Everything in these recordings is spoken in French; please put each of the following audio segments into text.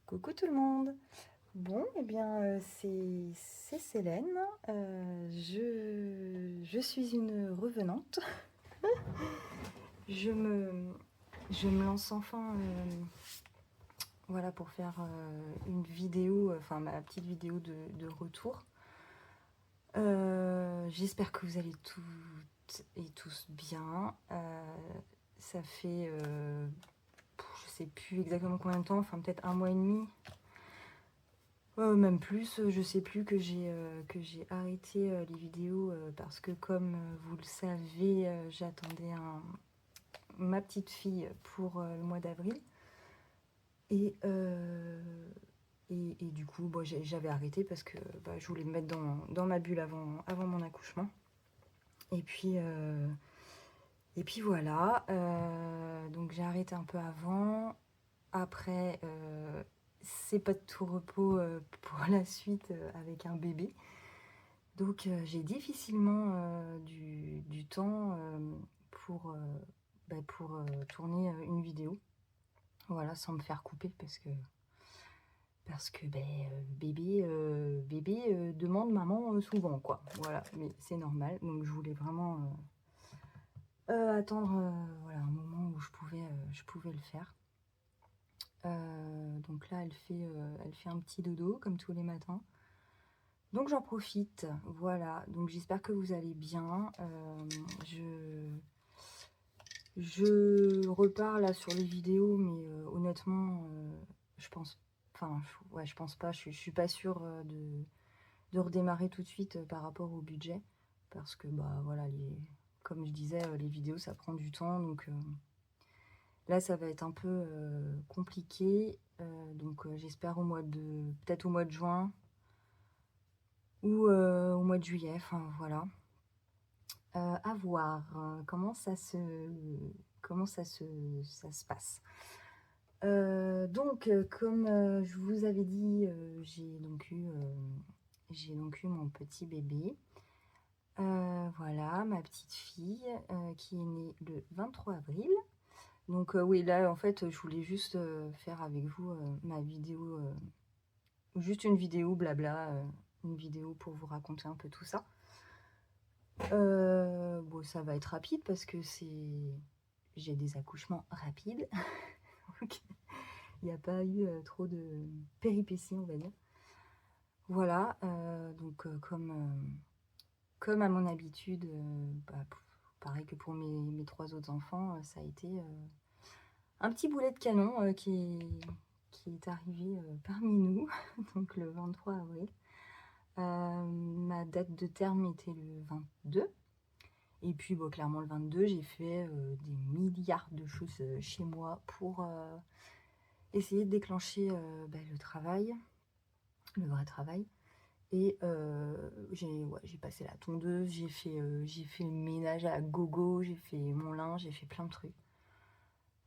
Coucou tout le monde. Bon, eh bien, c'est Célène. Je suis une revenante. Je me, je me lance enfin, voilà, pour faire une vidéo, enfin ma petite vidéo de retour. J'espère que vous allez toutes et tous bien. Ça fait, je sais plus exactement combien de temps, enfin peut-être 1 mois et demi. Même plus, je sais plus que j'ai arrêté les vidéos parce que comme vous le savez, j'attendais ma petite fille pour le mois d'avril. Et, et du coup, bon, j'avais arrêté parce que je voulais me mettre dans ma bulle avant mon accouchement. Et puis voilà, donc j'ai arrêté un peu avant. Après, c'est pas de tout repos pour la suite avec un bébé. Donc j'ai difficilement du temps pour tourner une vidéo. Voilà, sans me faire couper parce que bébé demande maman souvent, quoi. Voilà, mais c'est normal. Donc je voulais vraiment attendre voilà, un moment où je pouvais le faire. Donc là, elle fait un petit dodo comme tous les matins. Donc j'en profite, voilà. Donc j'espère que vous allez bien. Je repars là sur les vidéos, mais honnêtement, je pense, je pense pas. Je suis pas sûre de redémarrer tout de suite par rapport au budget, parce que voilà, comme je disais, les vidéos ça prend du temps, donc là ça va être un peu compliqué. Donc j'espère peut-être au mois de juin ou au mois de juillet. Enfin voilà. À voir ça se passe. Donc, comme je vous avais dit, j'ai donc eu mon petit bébé. Voilà, ma petite fille qui est née le 23 avril. Donc oui, là, en fait, je voulais juste faire avec vous ma vidéo, juste une vidéo blabla, une vidéo pour vous raconter un peu tout ça. Bon, ça va être rapide parce que j'ai des accouchements rapides. Donc, il n'y a pas eu trop de péripéties, on va dire. Voilà, donc comme à mon habitude, pareil que pour mes 3 autres enfants, ça a été un petit boulet de canon qui est arrivé parmi nous, donc le 23 avril. Ma date de terme était le 22. Et puis clairement le 22, j'ai fait des milliards de choses chez moi pour essayer de déclencher le travail, le vrai travail. Et j'ai passé la tondeuse, j'ai fait le ménage à gogo, j'ai fait mon linge, j'ai fait plein de trucs.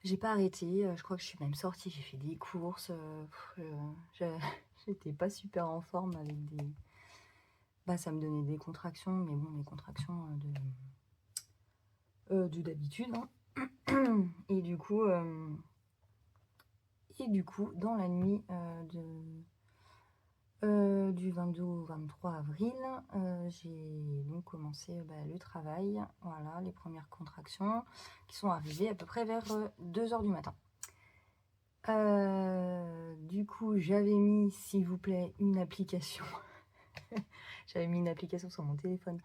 J'ai pas arrêté, je crois que je suis même sortie, j'ai fait des courses. J'étais pas super en forme avec des... ça me donnait des contractions, mais bon, les contractions de d'habitude, hein. Et du coup, dans la nuit du 22 au 23 avril, j'ai donc commencé le travail. Voilà, les premières contractions qui sont arrivées à peu près vers 2 h du matin. Du coup, j'avais mis, s'il vous plaît, une application. J'avais mis une application sur mon téléphone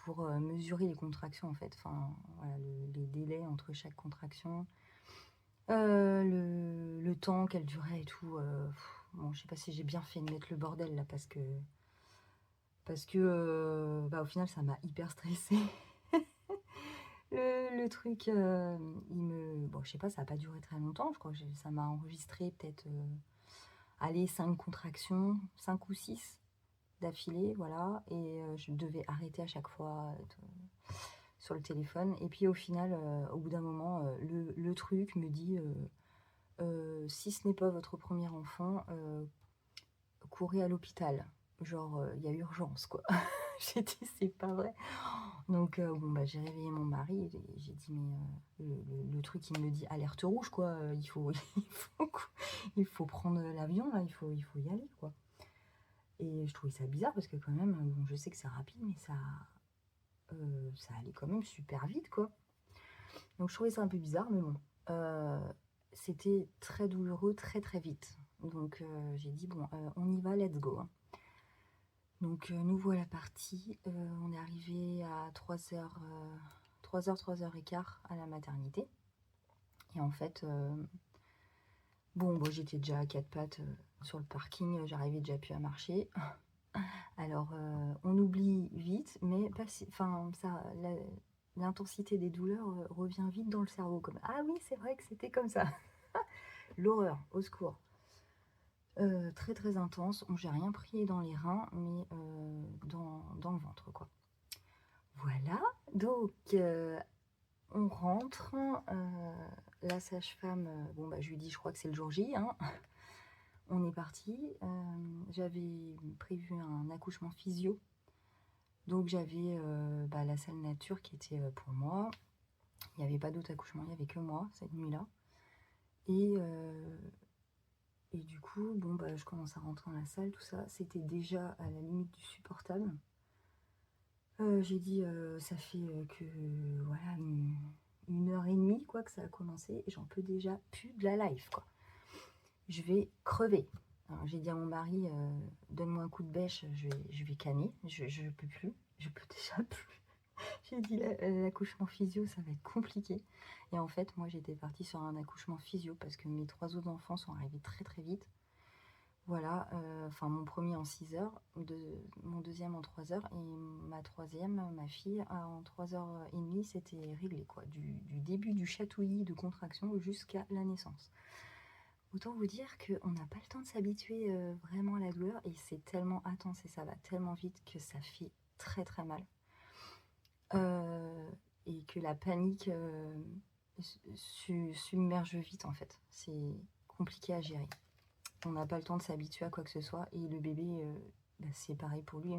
pour mesurer les contractions, en fait. Enfin, voilà, les délais entre chaque contraction. Le temps qu'elle durait et tout. Bon, je sais pas si j'ai bien fait de mettre le bordel là parce que au final ça m'a hyper stressée. Le truc, bon, je sais pas, ça a pas duré très longtemps. Je crois que ça m'a enregistré peut-être, 5 contractions, 5 ou 6 d'affilée, voilà. Et je devais arrêter à chaque fois sur le téléphone. Et puis au final, au bout d'un moment, le truc me dit... si ce n'est pas votre premier enfant, courez à l'hôpital. Genre, il y a urgence, quoi. J'ai dit, c'est pas vrai. Donc, bon, bah, j'ai réveillé mon mari et j'ai dit, mais le truc, il me dit alerte rouge, quoi. Il faut prendre l'avion, là, il faut y aller, quoi. Et je trouvais ça bizarre parce que, quand même, bon, je sais que c'est rapide, mais ça allait quand même super vite, quoi. Donc, je trouvais ça un peu bizarre, mais bon. C'était très douloureux, très, très vite. Donc, j'ai dit, bon, on y va, let's go, hein. Donc, nous voilà partis. On est arrivé à 3h, 3h15 à la maternité. Et en fait, bon, j'étais déjà à quatre pattes sur le parking. J'arrivais déjà plus à marcher. Alors, on oublie vite, mais enfin, l'intensité des douleurs revient vite dans le cerveau. Comme, ah oui, c'est vrai que c'était comme ça. L'horreur, au secours. Très très intense. J'ai rien pris dans les reins, mais dans le ventre, quoi. Voilà, donc on rentre. La sage-femme, bon, bah, je lui dis, je crois que c'est le jour J, hein. On est parti. J'avais prévu un accouchement physio. Donc j'avais bah, la salle nature qui était pour moi. Il n'y avait pas d'autre accouchement, il n'y avait que moi cette nuit-là. Et du coup, bon, bah, je commence à rentrer dans la salle, tout ça. C'était déjà à la limite du supportable. J'ai dit, ça fait que voilà, une heure et demie quoi, que ça a commencé. Et j'en peux déjà plus de la life, quoi. Je vais crever. Alors, j'ai dit à mon mari, donne-moi un coup de bêche, je vais canner. Je peux plus. Je peux déjà plus. J'ai dit, l'accouchement physio, ça va être compliqué. Et en fait, moi, j'étais partie sur un accouchement physio parce que mes 3 autres enfants sont arrivés très très vite. Voilà, enfin mon premier en 6 heures, mon deuxième en 3 heures et ma troisième, ma fille, en 3h30, c'était réglé, quoi. Du début du chatouillis de contraction jusqu'à la naissance. Autant vous dire qu'on n'a pas le temps de s'habituer vraiment à la douleur et c'est tellement intense et ça va tellement vite que ça fait très très mal. Et que la panique submerge vite en fait. C'est compliqué à gérer. On n'a pas le temps de s'habituer à quoi que ce soit. Et le bébé, bah, c'est pareil pour lui.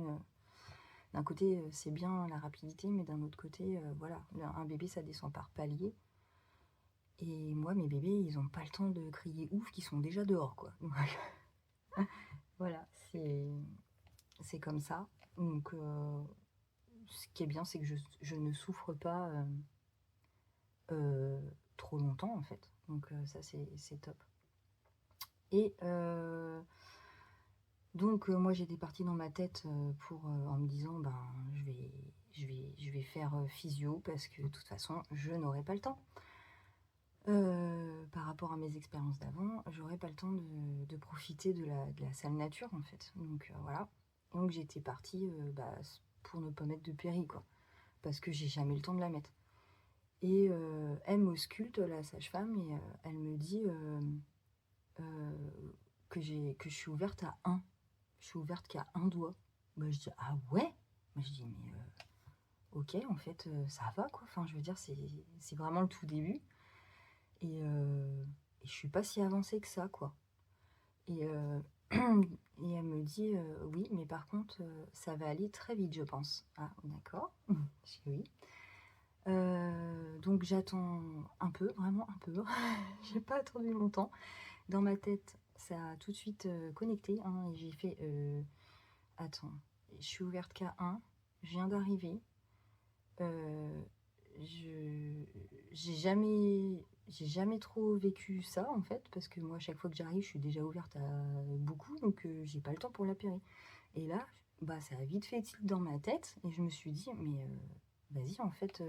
D'un côté, c'est bien la rapidité, mais d'un autre côté, voilà, un bébé, ça descend par palier. Et moi, mes bébés, ils n'ont pas le temps de crier ouf, qu'ils sont déjà dehors, quoi. Voilà, c'est comme ça. Donc, ce qui est bien, c'est que je ne souffre pas trop longtemps, en fait. Donc, ça, c'est top. Et donc, moi, j'étais partie dans ma tête en me disant, ben, je vais faire physio parce que de toute façon, je n'aurai pas le temps. Par rapport à mes expériences d'avant, j'aurais pas le temps de profiter de la salle nature, en fait. Donc, voilà. Donc, j'étais partie bah, pour ne pas mettre de péri, quoi. Parce que j'ai jamais le temps de la mettre. Et elle m'ausculte, la sage-femme, et elle me dit que je suis ouverte à 1. Je suis ouverte qu'à un doigt. Bah, je dis, ah ouais? Moi, je dis, mais ok, en fait, ça va, quoi. Enfin, je veux dire, c'est vraiment le tout début. Et je suis pas si avancée que ça, quoi. Et, et elle me dit, oui, mais par contre, ça va aller très vite, je pense. Ah, d'accord. Je dis oui. Donc, j'attends un peu, vraiment un peu. J'ai pas attendu longtemps. Dans ma tête, ça a tout de suite connecté, hein, et j'ai fait... attends, je suis ouverte qu'à 1, je viens d'arriver. J'ai jamais trop vécu ça en fait, parce que moi, à chaque fois que j'arrive, je suis déjà ouverte à beaucoup, donc j'ai pas le temps pour la péri. Et là, bah, ça a vite fait tilt dans ma tête, et je me suis dit, mais vas-y, en fait,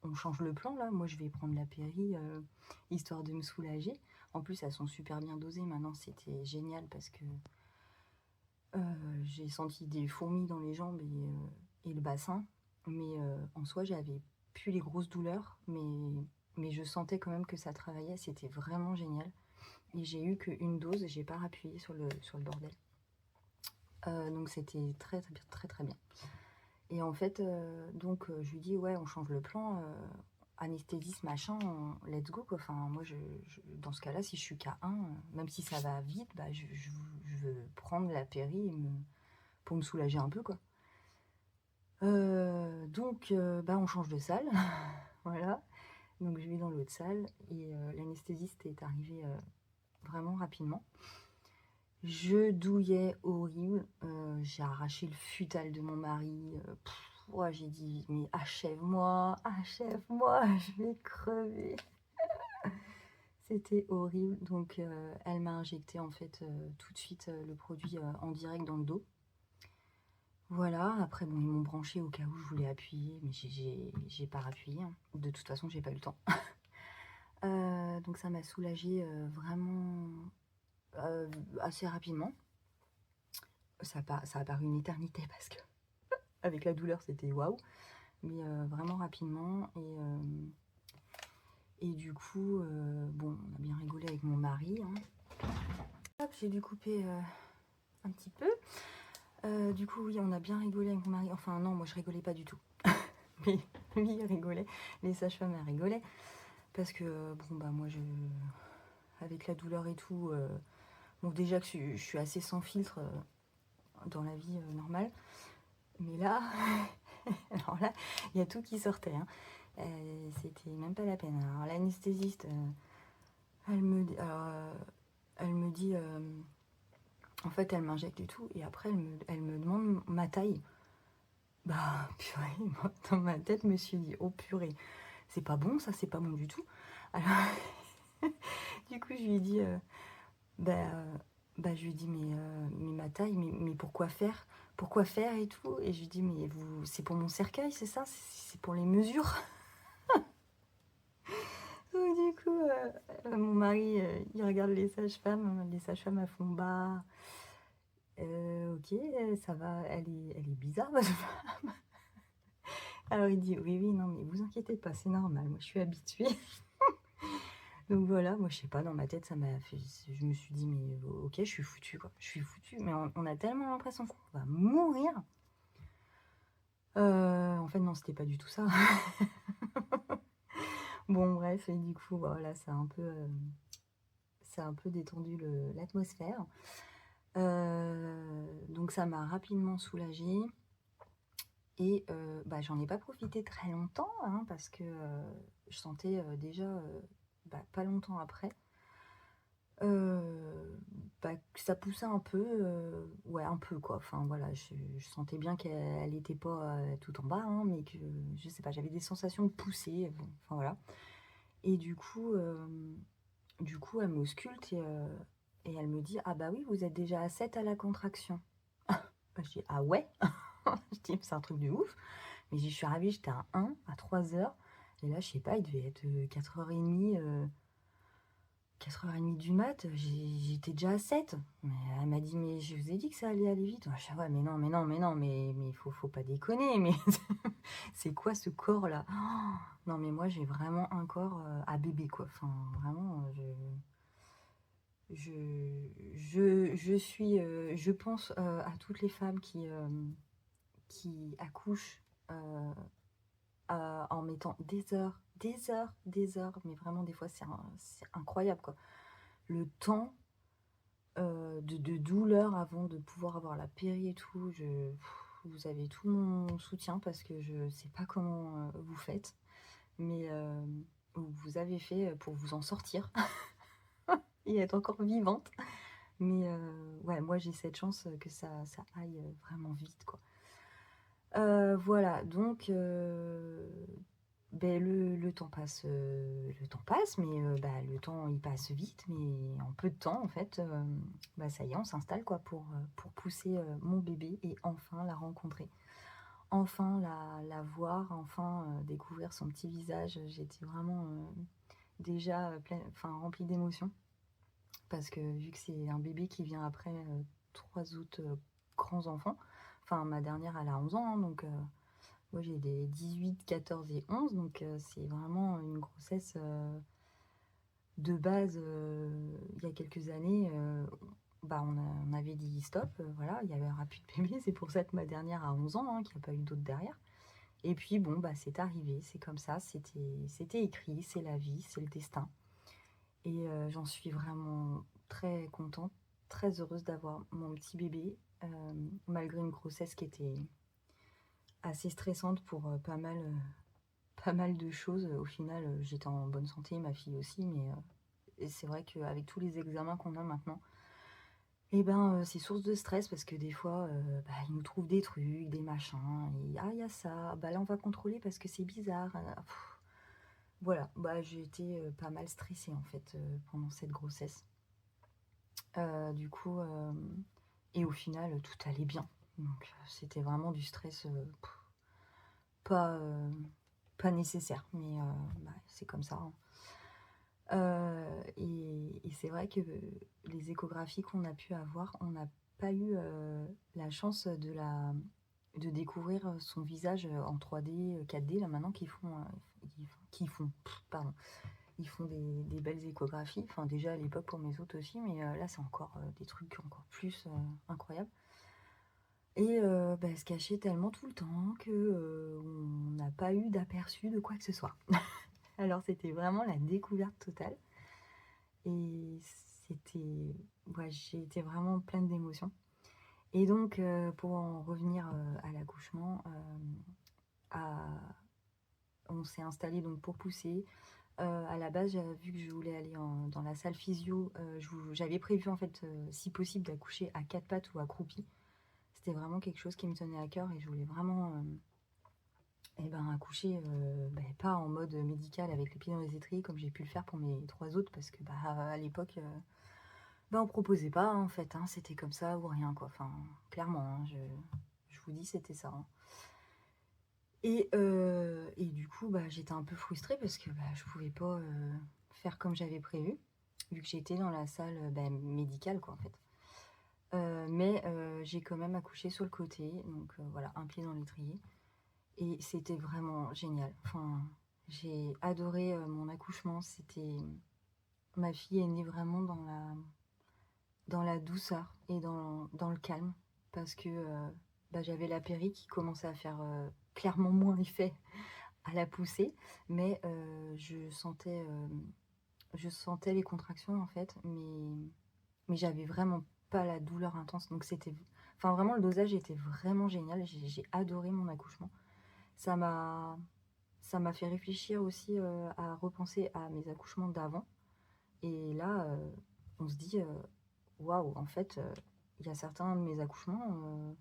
on change le plan là. Moi, je vais prendre la péri histoire de me soulager. En plus, elles sont super bien dosées maintenant, c'était génial parce que j'ai senti des fourmis dans les jambes et le bassin, mais en soi, j'avais plus les grosses douleurs, mais je sentais quand même que ça travaillait, c'était vraiment génial. Et j'ai eu qu'une dose, j'ai pas rappuyé sur le bordel. Donc c'était très très très très bien. Et en fait, donc je lui dis, ouais, on change le plan, anesthésiste, machin, let's go, quoi. Enfin, moi, dans ce cas-là, si je suis qu'à 1, même si ça va vite, bah, je veux prendre la péri pour me soulager un peu, quoi. Donc bah, on change de salle, voilà. Donc je vais dans l'autre salle et l'anesthésiste est arrivé vraiment rapidement. Je douillais horrible, j'ai arraché le futal de mon mari, ouais, j'ai dit: «Mais achève-moi, achève-moi, je vais crever». C'était horrible, donc elle m'a injecté en fait, tout de suite, le produit, en direct dans le dos. Voilà, après bon, ils m'ont branché au cas où je voulais appuyer, mais j'ai pas appuyé, hein. De toute façon, j'ai pas eu le temps. Donc ça m'a soulagée, vraiment, assez rapidement. Ça a paru une éternité parce que avec la douleur, c'était waouh, mais vraiment rapidement et du coup, bon, on a bien rigolé avec mon mari, hein. Hop, j'ai dû couper, un petit peu. Du coup, oui, on a bien rigolé avec mon mari. Enfin non, moi je rigolais pas du tout. Mais lui, il rigolait. Les sages-femmes, elles rigolaient. Parce que, bon, bah moi, avec la douleur et tout, bon, déjà que je suis assez sans filtre dans la vie normale. Mais là, alors là, il y a tout qui sortait, hein. C'était même pas la peine. Alors l'anesthésiste, elle me dit, en fait, elle m'injecte et tout, et après, elle me demande ma taille. Bah, purée, moi, dans ma tête, je me suis dit, oh purée, c'est pas bon, ça, c'est pas bon du tout. Alors, du coup, je lui ai dit, bah, je lui ai dit, mais ma taille, mais pourquoi faire? Pourquoi faire et tout? Et je lui ai dit, mais c'est pour mon cercueil, c'est ça? C'est pour les mesures? Donc, du coup, mon mari, il regarde les sages-femmes, elles font, bah, ok, ça va, elle est bizarre, votre femme. Alors, il dit, oui, oui, non, mais vous inquiétez pas, c'est normal, moi, je suis habituée. Donc voilà, moi je sais pas, dans ma tête ça m'a fait. Je me suis dit, mais ok, je suis foutue quoi, je suis foutue. Mais on a tellement l'impression qu'on va mourir. En fait, non, c'était pas du tout ça. Bon, bref, et du coup, voilà, ça a un peu détendu l'atmosphère. Donc ça m'a rapidement soulagée. Et bah, j'en ai pas profité très longtemps, hein, parce que je sentais déjà, bah, pas longtemps après, bah, que ça poussait un peu, ouais, un peu quoi. Enfin voilà, je sentais bien qu'elle était pas tout en bas, hein, mais que je sais pas, j'avais des sensations de pousser, enfin voilà. Et du coup elle m'ausculte et elle me dit: «Ah bah oui, vous êtes déjà à 7 à la contraction». Bah, je dis: «Ah ouais?» Je dis: «C'est un truc de ouf». Mais je suis arrivée, j'étais à 1 à 3 heures, et là je sais pas, il devait être 4h30, 4h30 du mat, j'étais déjà à 7. Mais elle m'a dit: «Mais je vous ai dit que ça allait aller vite». Moi je fais: «Ouais, mais non, mais non, mais non, mais faut pas déconner, mais c'est quoi ce corps-là?» Oh, non, mais moi j'ai vraiment un corps à bébé, quoi. Enfin, vraiment, je suis, je pense à toutes les femmes qui accouchent en mettant des heures, des heures, des heures, mais vraiment des fois c'est incroyable, quoi. Le temps de douleur avant de pouvoir avoir la péri et tout. Vous avez tout mon soutien parce que je sais pas comment vous faites, mais vous avez fait pour vous en sortir et être encore vivante. Mais ouais, moi j'ai cette chance que ça aille vraiment vite, quoi. Voilà, donc ben, le temps passe, mais bah, le temps il passe vite, mais en peu de temps en fait, bah, ça y est, on s'installe quoi pour pousser mon bébé et enfin la rencontrer, enfin la voir, enfin découvrir son petit visage. J'étais vraiment déjà enfin remplie d'émotions parce que vu que c'est un bébé qui vient après 3 autres grands enfants, enfin ma dernière elle a 11 ans, hein, donc moi, j'ai des 18, 14 et 11, donc c'est vraiment une grossesse de base. Il y a quelques années, bah, on avait dit stop, voilà, il y avait un plus de bébé. C'est pour ça que ma dernière a 11 ans, hein, qu'il n'y a pas eu d'autres derrière. Et puis, bon, bah, c'est arrivé, c'est comme ça, c'était écrit, c'est la vie, c'est le destin. Et j'en suis vraiment très contente, très heureuse d'avoir mon petit bébé, malgré une grossesse qui était assez stressante pour pas mal de choses. Au final, j'étais en bonne santé, ma fille aussi, mais et c'est vrai qu'avec tous les examens qu'on a maintenant, et ben, c'est source de stress parce que des fois, bah, ils nous trouvent des trucs, des machins et: «Ah, il y a ça, bah, là, on va contrôler parce que c'est bizarre». Voilà, bah, j'ai été, pas mal stressée, en fait, pendant cette grossesse. Du coup, et au final, tout allait bien. Donc, c'était vraiment du stress, pas, pas nécessaire, mais bah, c'est comme ça, hein. Et c'est vrai que les échographies qu'on a pu avoir, on n'a pas eu, la chance de découvrir, son visage, en 3D, 4D là maintenant pardon, ils font des belles échographies. Enfin déjà à l'époque pour mes autres aussi, mais là c'est encore, des trucs encore plus, incroyables. Et bah, elle se cachait tellement tout le temps que, on n'a pas eu d'aperçu de quoi que ce soit. Alors c'était vraiment la découverte totale et c'était ouais, j'ai été vraiment pleine d'émotions et donc pour en revenir, à l'accouchement, à on s'est installés donc pour pousser. À la base, j'avais vu que je voulais aller dans la salle physio, j'avais prévu en fait, si possible d'accoucher à 4 pattes ou accroupie. C'était vraiment quelque chose qui me tenait à cœur et je voulais vraiment, et ben, accoucher, pas en mode médical avec les pieds dans les étriers comme j'ai pu le faire pour mes 3 autres parce que, bah, à l'époque, on proposait pas, hein, en fait, hein, c'était comme ça ou rien, quoi. Enfin, clairement, hein, je vous dis, c'était ça, hein. Et du coup, bah, j'étais un peu frustrée parce que, bah, je pouvais pas, faire comme j'avais prévu, vu que j'étais dans la salle, médicale, quoi, en fait. Mais j'ai quand même accouché sur le côté, donc voilà, un pied dans l'étrier. Et c'était vraiment génial. Enfin, j'ai adoré, mon accouchement. Ma fille est née vraiment dans la douceur et dans le calme parce que, bah, j'avais la péri qui commençait à faire, clairement moins effet à la poussée, mais je sentais les contractions, en fait, mais j'avais vraiment pas la douleur intense, donc enfin, vraiment, le dosage était vraiment génial. J'ai adoré mon accouchement. Ça m'a Ça m'a fait réfléchir aussi, à repenser à mes accouchements d'avant et là, on se dit, «Waouh, en fait, il y a certains de mes accouchements,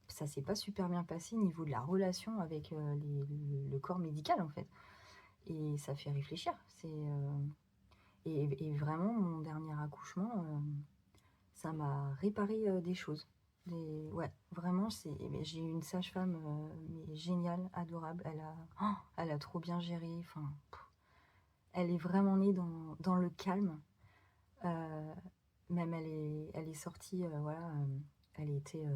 ça s'est pas super bien passé au niveau de la relation avec, le corps médical, en fait» et ça fait réfléchir. Et vraiment mon dernier accouchement, ça m'a réparé, des choses. Ouais, vraiment, mais j'ai eu une sage-femme, mais géniale, adorable. Elle a trop bien géré, enfin elle est vraiment née dans le calme. Heu, Même elle est sortie, voilà, elle était,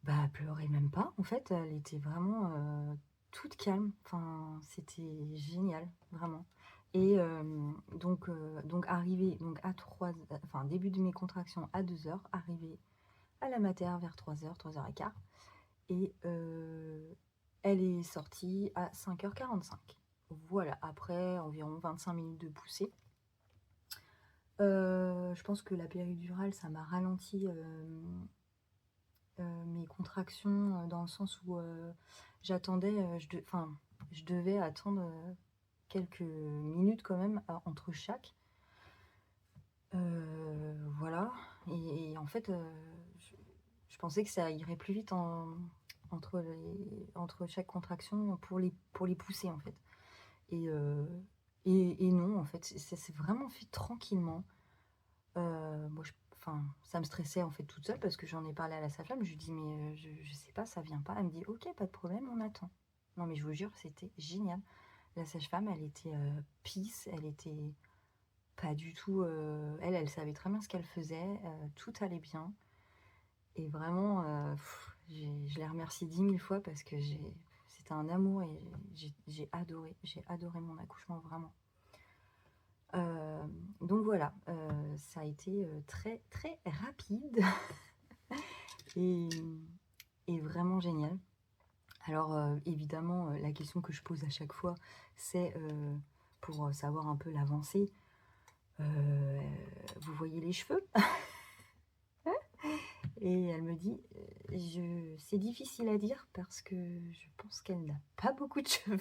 bah, elle pleurait même pas en fait, elle était vraiment, toute calme. Enfin, c'était génial, vraiment et donc arrivée donc à 3 enfin début de mes contractions à 2 heures, arrivée à la mater vers 3 heures, 3 heures et quart et elle est sortie à 5h45. Voilà, après environ 25 minutes de poussée. Je pense que la péridurale, ça m'a ralenti, mes contractions, dans le sens où, j'attendais, je devais attendre, quelques minutes quand même, entre chaque. Voilà et en fait, je je pensais que ça irait plus vite entre chaque contraction pour les pousser, en fait et et non, en fait, ça s'est vraiment fait tranquillement. Moi, ça me stressait, en fait, toute seule parce que j'en ai parlé à la sage-femme. Je lui dis: «Mais, je sais pas, ça vient pas». Elle me dit: «OK, pas de problème, on attend». Non, mais je vous jure, c'était génial. La sage-femme, elle était, peace, elle était pas du tout, elle savait très bien ce qu'elle faisait, tout allait bien et vraiment, je l'ai remerciée 10 000 fois parce que c'était un amour et j'ai adoré mon accouchement, vraiment. Donc voilà, ça a été, très, très rapide et et vraiment génial. Alors, évidemment, la question que je pose à chaque fois, c'est, pour, savoir un peu l'avancée, heu, vous voyez les cheveux? Et elle me dit, c'est difficile à dire parce que je pense qu'elle n'a pas beaucoup de cheveux.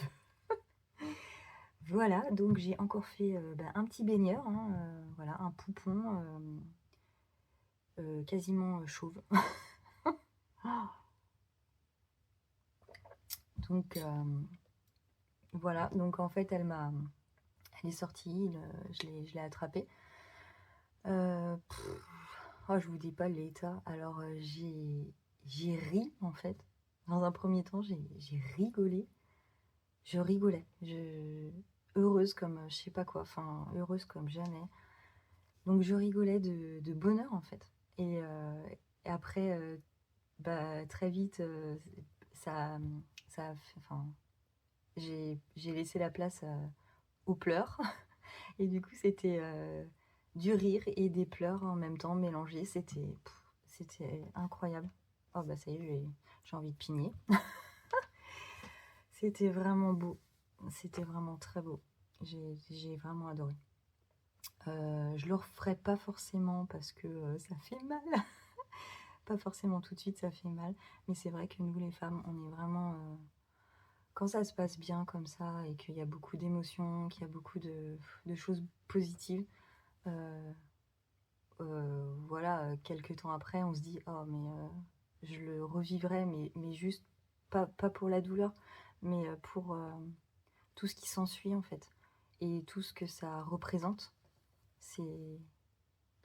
Voilà, donc j'ai encore fait un petit baigneur, hein, voilà, un poupon quasiment chauve. Donc voilà, donc en fait elle est sortie, je l'ai attrapée. Oh, je vous dis pas l'état. Alors j'ai ri en fait. Dans un premier temps, j'ai rigolé. Je rigolais. Heureuse comme je sais pas quoi. Enfin, heureuse comme jamais. Donc je rigolais de bonheur en fait. Et après, très vite, ça, ça a fait, enfin, j'ai laissé la place aux pleurs. Et du coup, c'était du rire et des pleurs en même temps mélangés. C'était incroyable. Oh bah ça y est, j'ai envie de pigner. C'était vraiment beau. C'était vraiment très beau. J'ai vraiment adoré. Je le referai pas forcément parce que ça fait mal. Pas forcément tout de suite, ça fait mal. Mais c'est vrai que nous, les femmes, on est vraiment... quand ça se passe bien comme ça et qu'il y a beaucoup d'émotions, qu'il y a beaucoup de choses positives, voilà, quelques temps après, on se dit oh mais je le revivrai, mais juste pas pour la douleur, mais pour tout ce qui s'ensuit en fait et tout ce que ça représente. C'est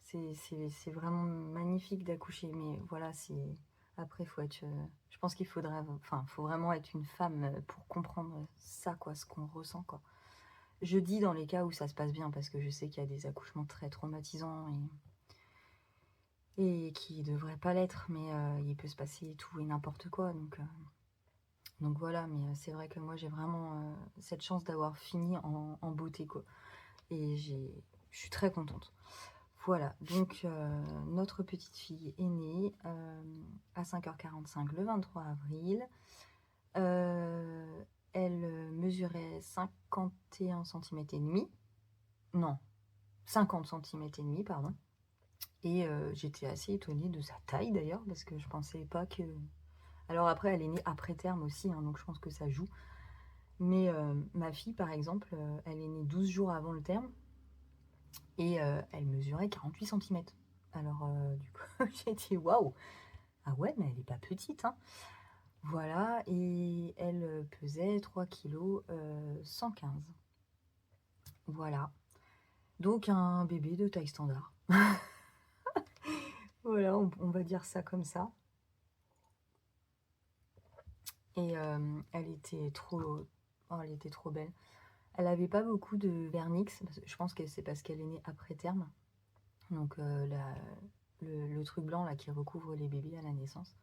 c'est vraiment magnifique d'accoucher, mais voilà, c'est après faut être, je pense qu'il faudrait, enfin, faut vraiment être une femme pour comprendre ça, quoi, ce qu'on ressent, quoi. Je dis dans les cas où ça se passe bien parce que je sais qu'il y a des accouchements très traumatisants et qui devrait pas l'être, mais il peut se passer tout et n'importe quoi, donc voilà, mais c'est vrai que moi j'ai vraiment cette chance d'avoir fini en beauté, quoi, et je suis très contente. Voilà, donc notre petite fille est née à 5h45 le 23 avril. Elle mesurait 51 cm et demi. Non, 50 cm et demi, pardon. Et j'étais assez étonnée de sa taille d'ailleurs, parce que je pensais pas que... Alors après, elle est née après terme aussi, hein, donc je pense que ça joue. Mais ma fille, par exemple, elle est née 12 jours avant le terme, et elle mesurait 48 cm. Alors du coup, j'ai dit waouh! Ah ouais, mais elle est pas petite, hein. Voilà, et elle pesait 3 kg 115. Voilà. Donc un bébé de taille standard. Voilà, on va dire ça comme ça. Et elle était trop belle. Elle avait pas beaucoup de vernix. Je pense que c'est parce qu'elle est née après terme. Donc le truc blanc là qui recouvre les bébés à la naissance.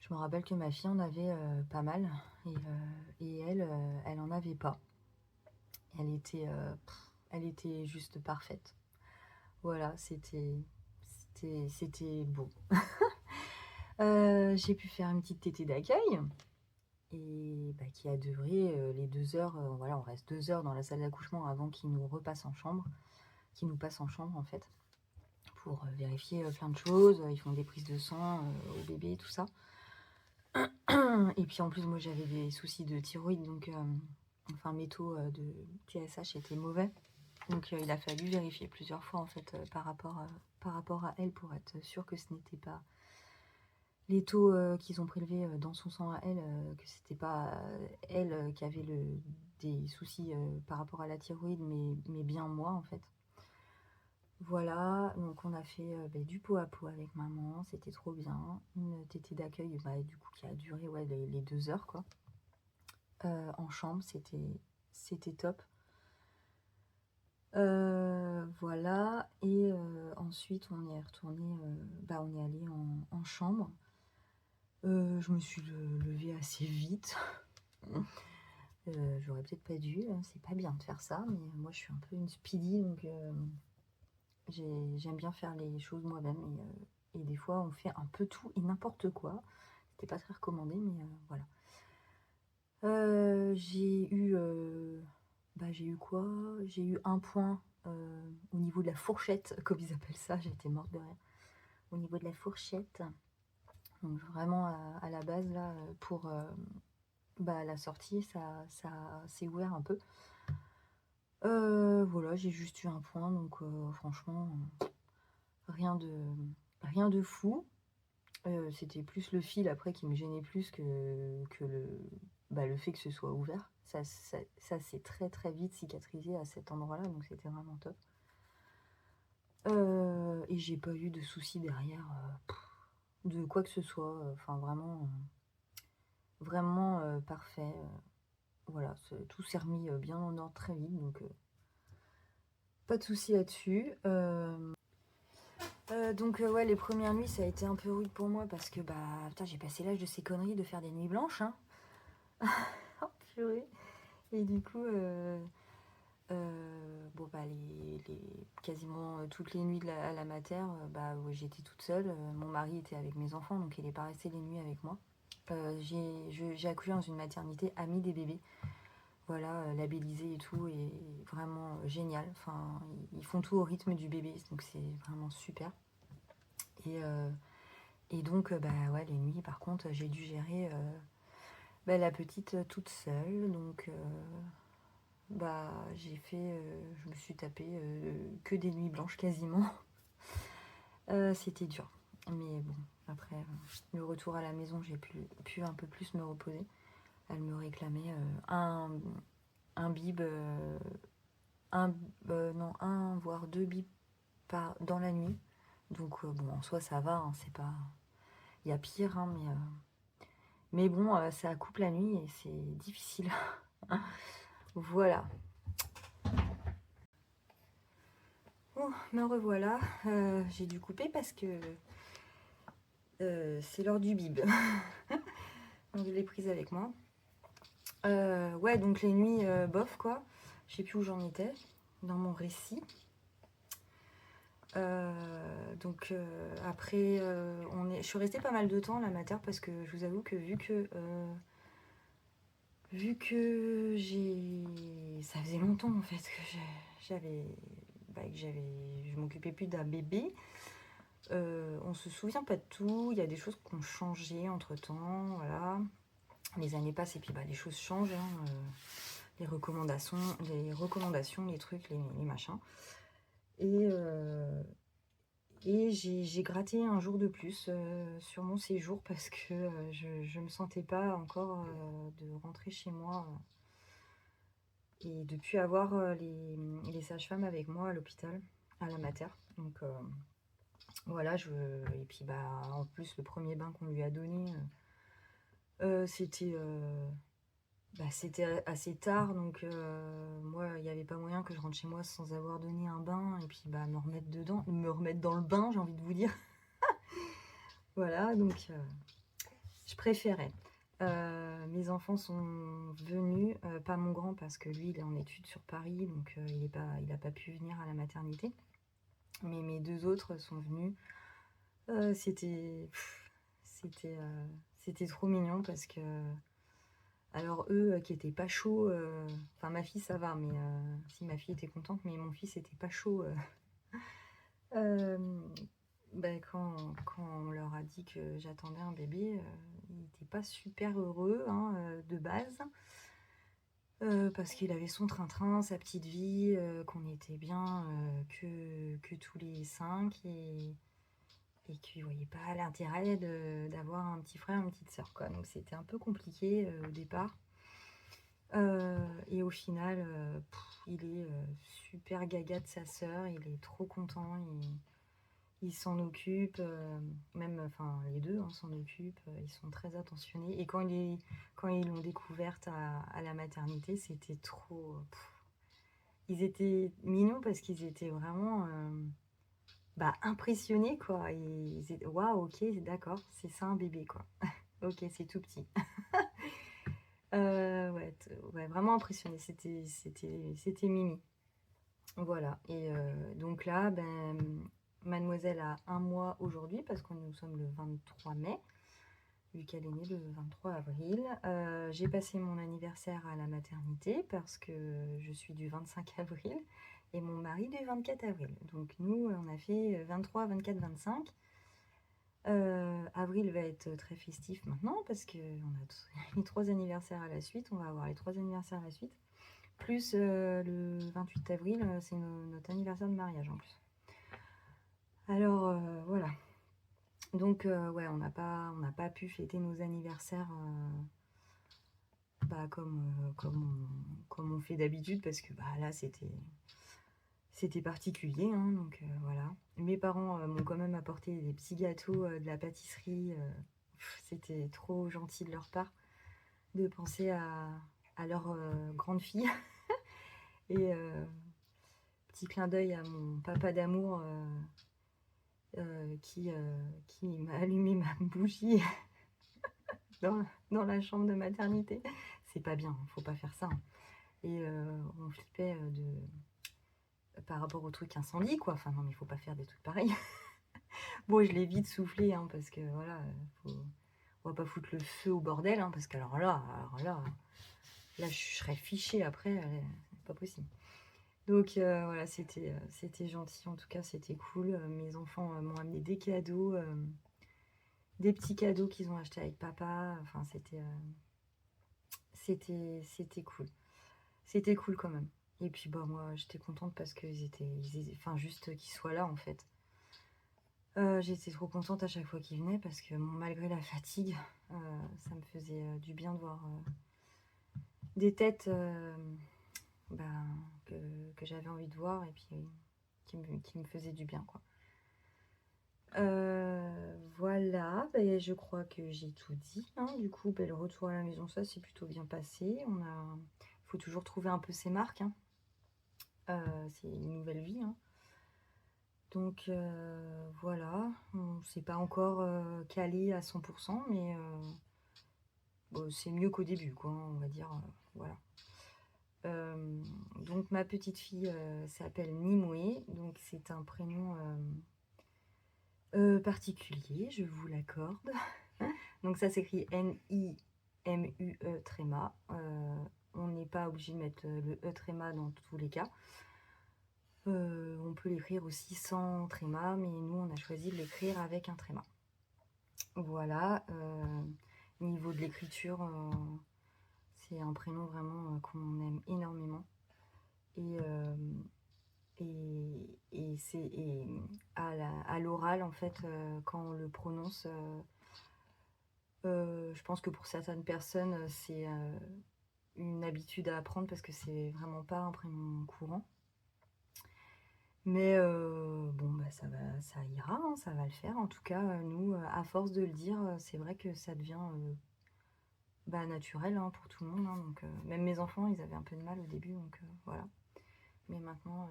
Je me rappelle que ma fille en avait pas mal. Et elle, elle en avait pas. Elle était juste parfaite. Voilà, c'était beau. J'ai pu faire une petite tétée d'accueil et qui a duré les 2 heures. Voilà, on reste 2 heures dans la salle d'accouchement avant qu'ils nous repassent en chambre, qu'ils nous passent en chambre en fait, pour vérifier plein de choses. Ils font des prises de sang au bébé, tout ça. Et puis en plus, moi j'avais des soucis de thyroïde, donc enfin mes taux de TSH étaient mauvais. Donc il a fallu vérifier plusieurs fois en fait par rapport à elle pour être sûr que ce n'était pas les taux qu'ils ont prélevés dans son sang à elle, que c'était pas elle qui avait des soucis par rapport à la thyroïde, mais bien moi en fait. Voilà, donc on a fait du pot à pot avec maman, c'était trop bien. Une tétée d'accueil du coup qui a duré les 2 heures quoi. En chambre, c'était top. Voilà, et ensuite on est retourné, on est allé en chambre. Je me suis levée assez vite. J'aurais peut-être pas dû, hein, c'est pas bien de faire ça, mais moi je suis un peu une speedy, donc j'aime bien faire les choses moi-même, et des fois on fait un peu tout et n'importe quoi. C'était pas très recommandé, mais voilà. J'ai eu quoi? J'ai eu un point au niveau de la fourchette, comme ils appellent ça, j'étais morte de rire. au niveau de la fourchette. Donc vraiment à la base là, pour la sortie, ça s'est ouvert un peu. Voilà, j'ai juste eu un point, donc franchement, rien de fou. C'était plus le fil après qui me gênait plus que le fait que ce soit ouvert. Ça s'est très très vite cicatrisé à cet endroit-là, donc c'était vraiment top. Et j'ai pas eu de soucis derrière de quoi que ce soit. Enfin vraiment parfait. Voilà, tout s'est remis bien en ordre très vite, donc pas de soucis là-dessus. Donc ouais, les premières nuits ça a été un peu rude pour moi parce que putain, j'ai passé l'âge de ces conneries de faire des nuits blanches, hein. Oh purée. Et du coup quasiment toutes les nuits à la mater, ouais, j'étais toute seule. Mon mari était avec mes enfants, donc il n'est pas resté les nuits avec moi. J'ai accouché dans une maternité amie des bébés, voilà, labellisée et tout, et vraiment génial. Enfin, ils font tout au rythme du bébé, donc c'est vraiment super. Et donc ouais, les nuits par contre j'ai dû gérer la petite toute seule, donc je me suis tapé que des nuits blanches quasiment. C'était dur, mais bon, après le retour à la maison, j'ai pu un peu plus me reposer. Elle me réclamait un bib, un voire deux bibs dans la nuit. Donc bon, en soi ça va, hein, c'est pas, il y a pire, hein, mais bon, ça coupe la nuit et c'est difficile. Voilà. Bon, me revoilà. J'ai dû couper parce que c'est l'heure du bib. Donc je l'ai prise avec moi. Ouais, donc les nuits, bof quoi. Je sais plus où j'en étais dans mon récit. Donc après, je suis restée pas mal de temps à la mater parce que je vous avoue que vu que ça faisait longtemps en fait que je m'occupais plus d'un bébé. On se souvient pas de tout, il y a des choses qui ont changé entre temps, voilà. Les années passent et puis les choses changent, hein, les recommandations, les trucs, les machins. Et j'ai gratté un jour de plus sur mon séjour parce que je me sentais pas encore de rentrer chez moi et de plus avoir les sages-femmes avec moi à l'hôpital, à la mater. Donc voilà, et puis en plus le premier bain qu'on lui a donné, c'était assez tard, donc moi il n'y avait pas moyen que je rentre chez moi sans avoir donné un bain et puis me remettre dans le bain, j'ai envie de vous dire. Voilà, donc je préférais. Mes enfants sont venus, pas mon grand parce que lui il est en études sur Paris, donc il n'a pas pu venir à la maternité. Mais mes deux autres sont venus. C'était trop mignon parce que alors eux qui étaient pas chauds, enfin ma fille ça va, mais si ma fille était contente, mais mon fils était pas chaud. Quand on leur a dit que j'attendais un bébé, il n'était pas super heureux, hein, de base. Parce qu'il avait son train-train, sa petite vie, qu'on était bien que tous les 5 et qu'il ne voyait pas l'intérêt d'avoir un petit frère, une petite sœur, quoi. Donc c'était un peu compliqué au départ. Et au final, il est super gaga de sa sœur, il est trop content, il s'en occupe, les deux hein, s'en occupent, ils sont très attentionnés. Et quand ils l'ont découverte à la maternité, c'était trop... Ils étaient mignons parce qu'ils étaient vraiment impressionnés, quoi. Ils étaient, waouh, ok, d'accord, c'est ça un bébé, quoi. Ok, c'est tout petit. Ouais, vraiment impressionnés, c'était Mimi. Voilà, et donc là, mademoiselle a 1 mois aujourd'hui parce que nous sommes le 23 mai, vu qu'elle est née le 23 avril. J'ai passé mon anniversaire à la maternité parce que je suis du 25 avril et mon mari du 24 avril. Donc nous, on a fait 23, 24, 25. Avril va être très festif maintenant parce qu'on a les 3 anniversaires à la suite. On va avoir les 3 anniversaires à la suite. Plus le 28 avril, c'est notre anniversaire de mariage en plus. Alors voilà. Donc ouais, on n'a pas pu fêter nos anniversaires comme on fait d'habitude parce que là c'était particulier, hein, donc voilà. Mes parents m'ont quand même apporté des petits gâteaux, de la pâtisserie. C'était trop gentil de leur part de penser à leur grande fille. Et petit clin d'œil à mon papa d'amour qui m'a allumé ma bougie dans la chambre de maternité. C'est pas bien, faut pas faire ça, hein. Et on flippait par rapport au truc incendie, quoi. Enfin non, mais il faut pas faire des trucs pareils. Bon, je l'ai vite soufflé, hein, parce que voilà, on va pas foutre le feu au bordel, hein, parce que là, je serais fichée après, c'est pas possible. Donc voilà, c'était gentil, en tout cas, c'était cool. Mes enfants m'ont amené des cadeaux, des petits cadeaux qu'ils ont achetés avec papa. Enfin, c'était cool. C'était cool quand même. Et puis moi, j'étais contente parce qu'ils enfin, juste qu'ils soient là, en fait. J'étais trop contente à chaque fois qu'ils venaient parce que malgré la fatigue, ça me faisait du bien de voir des têtes que j'avais envie de voir et puis qui me faisaient du bien, quoi. Voilà, je crois que j'ai tout dit, hein. Du coup, le retour à la maison, ça s'est plutôt bien passé. Il faut toujours trouver un peu ses marques, hein. C'est une nouvelle vie, hein. Donc voilà, on s'est pas encore calé à 100%, mais bon, c'est mieux qu'au début, quoi, on va dire. Voilà. Donc ma petite fille s'appelle Nimue, donc c'est un prénom particulier, je vous l'accorde. Donc ça s'écrit N-I-M-U-E tréma. On n'est pas obligé de mettre le E tréma dans tous les cas. On peut l'écrire aussi sans tréma, mais nous on a choisi de l'écrire avec un tréma. Voilà. Niveau de l'écriture, c'est un prénom vraiment qu'on aime énormément. Et à l'oral, en fait, quand on le prononce, je pense que pour certaines personnes, c'est une habitude à apprendre parce que c'est vraiment pas un prénom courant. Mais bon, ça ira, hein, ça va le faire. En tout cas, nous, à force de le dire, c'est vrai que ça devient naturel, hein, pour tout le monde, hein. Donc, même mes enfants, ils avaient un peu de mal au début, donc voilà. Mais maintenant,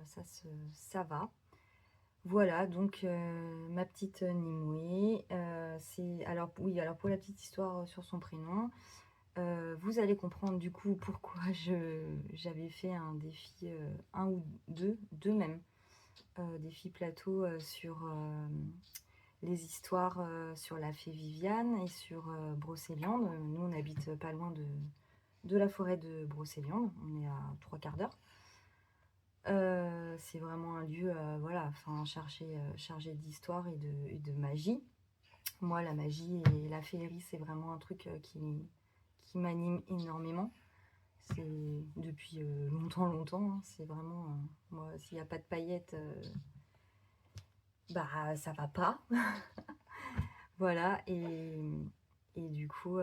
ça va. Voilà, donc ma petite Nimue. Alors pour la petite histoire sur son prénom, vous allez comprendre du coup pourquoi j'avais fait un défi, un ou deux même, défi plateau sur les histoires sur la fée Viviane et sur Brocéliande. Nous, on habite pas loin de la forêt de Brocéliande, on est à 3/4 d'heure. C'est vraiment un lieu voilà, chargé d'histoire et de magie. Moi, la magie et la féerie, c'est vraiment un truc qui m'anime énormément. C'est depuis longtemps, hein. C'est vraiment moi, s'il n'y a pas de paillettes, ça va pas. Voilà. Et du coup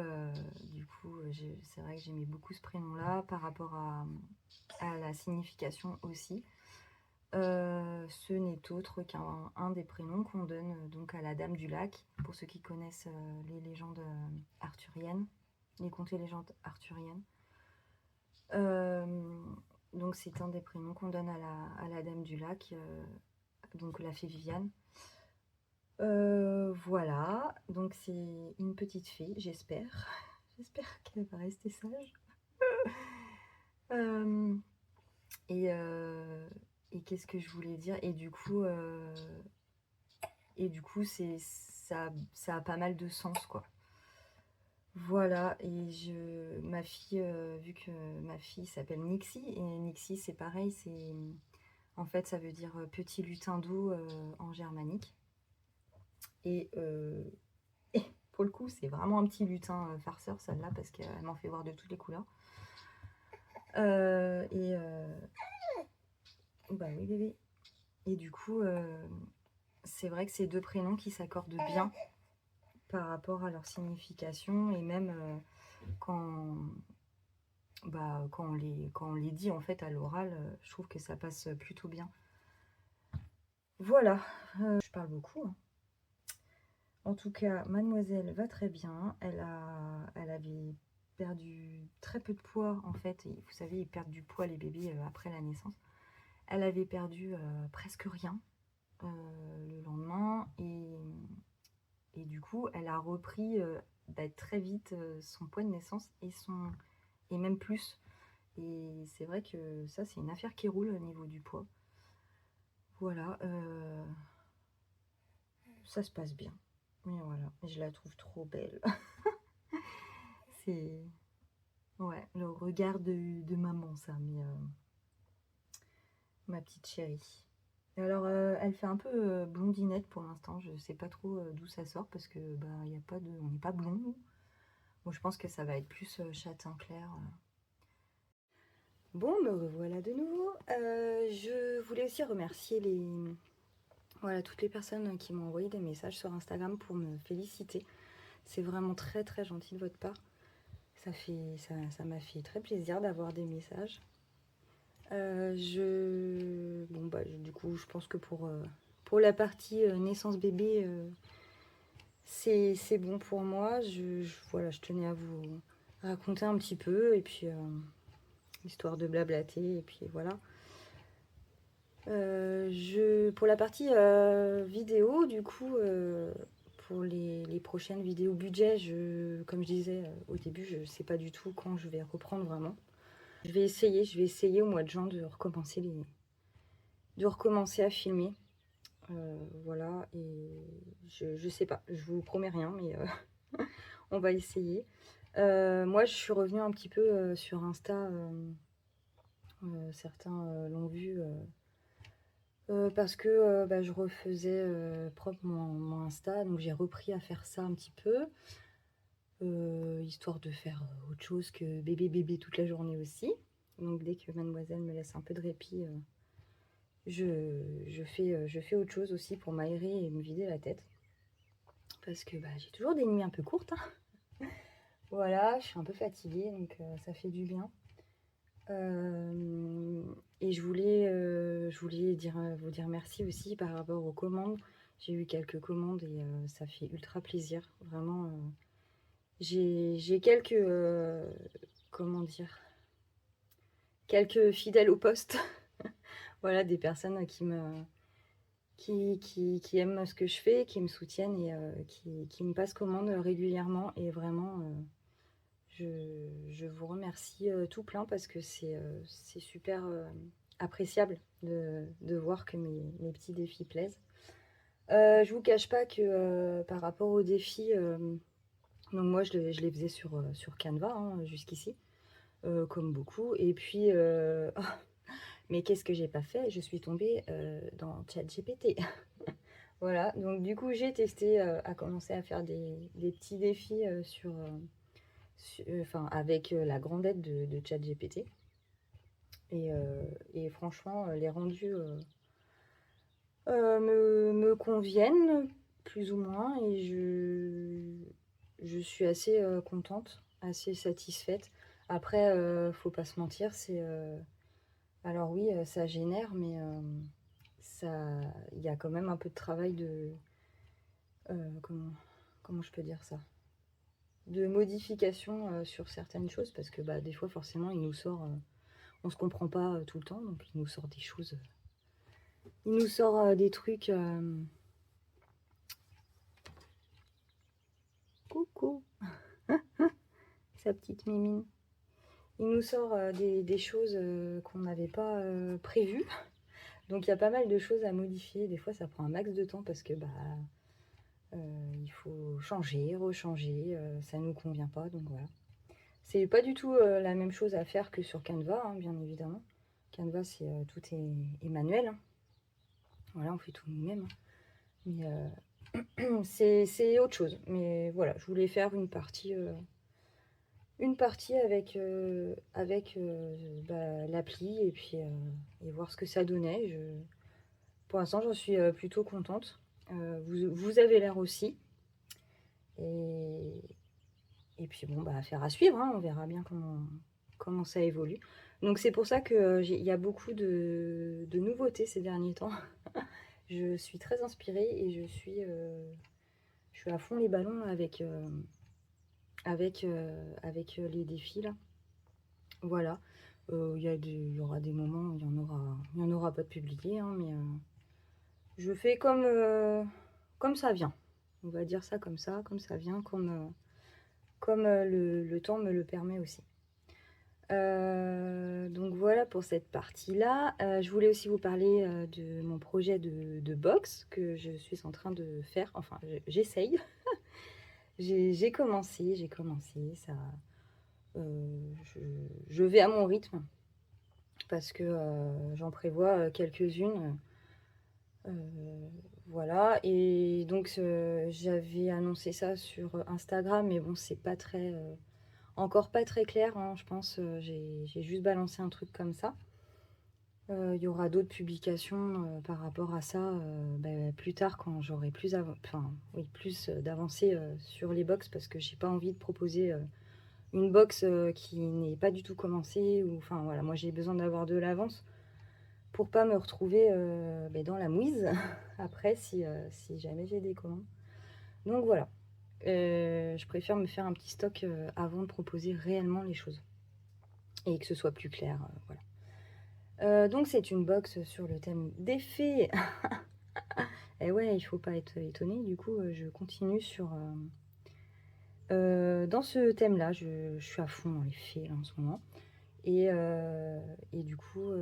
c'est vrai que j'aimais beaucoup ce prénom là par rapport à la signification aussi. Ce n'est autre qu'un des prénoms qu'on donne donc à la Dame du Lac, pour ceux qui connaissent les légendes arthuriennes, les contes et légendes arthuriennes. Donc c'est un des prénoms qu'on donne à la Dame du Lac, donc la fée Viviane. Voilà, donc c'est une petite fée, j'espère. J'espère qu'elle va rester sage. Et qu'est-ce que je voulais dire? Et du coup, ça a pas mal de sens, quoi. Voilà, et ma fille, vu que ma fille s'appelle Nixie, et Nixie c'est pareil, en fait ça veut dire petit lutin d'eau en germanique. Et, et pour le coup, c'est vraiment un petit lutin farceur, celle-là, parce qu'elle m'en fait voir de toutes les couleurs. Bah oui, bébé. Et du coup, c'est vrai que c'est deux prénoms qui s'accordent bien par rapport à leur signification. Et même quand on les dit en fait à l'oral, je trouve que ça passe plutôt bien. Voilà, je parle beaucoup. Hein. En tout cas, mademoiselle va très bien. Elle avait perdu très peu de poids en fait. Et vous savez, ils perdent du poids les bébés après la naissance. Elle avait perdu presque rien le lendemain. Et du coup, elle a repris très vite son poids de naissance et même plus. Et c'est vrai que ça, c'est une affaire qui roule au niveau du poids. Voilà, ça se passe bien. Mais voilà, je la trouve trop belle. C'est ouais, le regard de maman, ça, mais ma petite chérie. Et alors, elle fait un peu blondinette pour l'instant. Je sais pas trop d'où ça sort parce que y a pas de, on n'est pas blond nous. Bon, je pense que ça va être plus châtain clair. Bon, me revoilà de nouveau. Je voulais aussi remercier toutes les personnes qui m'ont envoyé des messages sur Instagram pour me féliciter. C'est vraiment très très gentil de votre part. Ça m'a fait très plaisir d'avoir des messages. Du coup, je pense que pour la partie naissance bébé, c'est bon pour moi. Je tenais à vous raconter un petit peu et puis histoire de blablater et puis voilà. Pour la partie vidéo, du coup, pour les prochaines vidéos budget, comme je disais au début, je ne sais pas du tout quand je vais reprendre vraiment. Je vais essayer au mois de juin de recommencer à filmer. Voilà, et je sais pas, je vous promets rien, mais on va essayer. Moi, je suis revenue un petit peu sur Insta. Certains l'ont vu. Parce que je refaisais propre mon Insta, donc j'ai repris à faire ça un petit peu, histoire de faire autre chose que bébé toute la journée aussi. Donc dès que mademoiselle me laisse un peu de répit, je fais autre chose aussi pour m'aérer et me vider la tête. Parce que j'ai toujours des nuits un peu courtes. Hein. Voilà, je suis un peu fatiguée, donc ça fait du bien. Et je voulais vous dire merci aussi par rapport aux commandes. J'ai eu quelques commandes et ça fait ultra plaisir. Vraiment, j'ai quelques, comment dire, quelques fidèles au poste. Voilà, des personnes qui aiment ce que je fais, qui me soutiennent et qui me passent commande régulièrement. Et vraiment, je vous remercie tout plein parce que c'est super appréciable de voir que mes petits défis plaisent. Je vous cache pas que par rapport aux défis, donc moi je les faisais sur Canva hein, jusqu'ici, comme beaucoup. Et puis, mais qu'est-ce que j'ai pas fait? Je suis tombée dans ChatGPT. Voilà, donc du coup j'ai testé à commencer à faire des petits défis avec la grande aide de ChatGPT. Et franchement, les rendus me conviennent plus ou moins et je suis assez contente, assez satisfaite. Après, faut pas se mentir, alors oui, ça génère, mais il y a quand même un peu de travail comment je peux dire ça? De modification sur certaines choses parce que des fois, forcément, il nous sort, on se comprend pas tout le temps, donc il nous sort des choses. Il nous sort des trucs. Coucou, sa petite mimine. Il nous sort des choses qu'on n'avait pas prévues. Donc il y a pas mal de choses à modifier. Des fois, ça prend un max de temps parce que il faut changer, rechanger. Ça nous convient pas. Donc voilà. C'est pas du tout la même chose à faire que sur Canva, hein, bien évidemment. Canva, tout est manuel. Hein. Voilà, on fait tout nous-mêmes. Mais C'est autre chose. Mais voilà, je voulais faire une partie avec l'appli et puis et voir ce que ça donnait. Pour l'instant, j'en suis plutôt contente. Vous avez l'air aussi. Et, et puis bon, bah, affaire à suivre, hein, on verra bien comment ça évolue. Donc c'est pour ça qu'il y a beaucoup de nouveautés ces derniers temps. Je suis très inspirée et je suis à fond les ballons avec les défis là. Voilà. Il y aura des moments où il y en aura pas de publiés, hein, mais je fais comme ça vient. On va dire ça, comme ça vient, comme le temps me le permet aussi. Donc voilà pour cette partie-là. Je voulais aussi vous parler de mon projet de box que je suis en train de faire. Enfin, j'essaye. J'ai commencé, ça, je vais à mon rythme parce que j'en prévois quelques-unes. Voilà, et donc j'avais annoncé ça sur Instagram, mais bon, c'est pas très, encore pas très clair, hein, je pense. J'ai juste balancé un truc comme ça. Il y aura d'autres publications par rapport à ça plus tard quand j'aurai plus d'avancées sur les box parce que j'ai pas envie de proposer une box qui n'est pas du tout commencée ou enfin voilà, moi j'ai besoin d'avoir de l'avance pour pas me retrouver dans la mouise après si jamais j'ai des commandes. Donc voilà, je préfère me faire un petit stock avant de proposer réellement les choses et que ce soit plus clair. Voilà. Donc c'est une box sur le thème des fées. Et ouais, il faut pas être étonné. Du coup, je continue dans ce thème-là. Je suis à fond dans les fées là, en ce moment. Et du coup,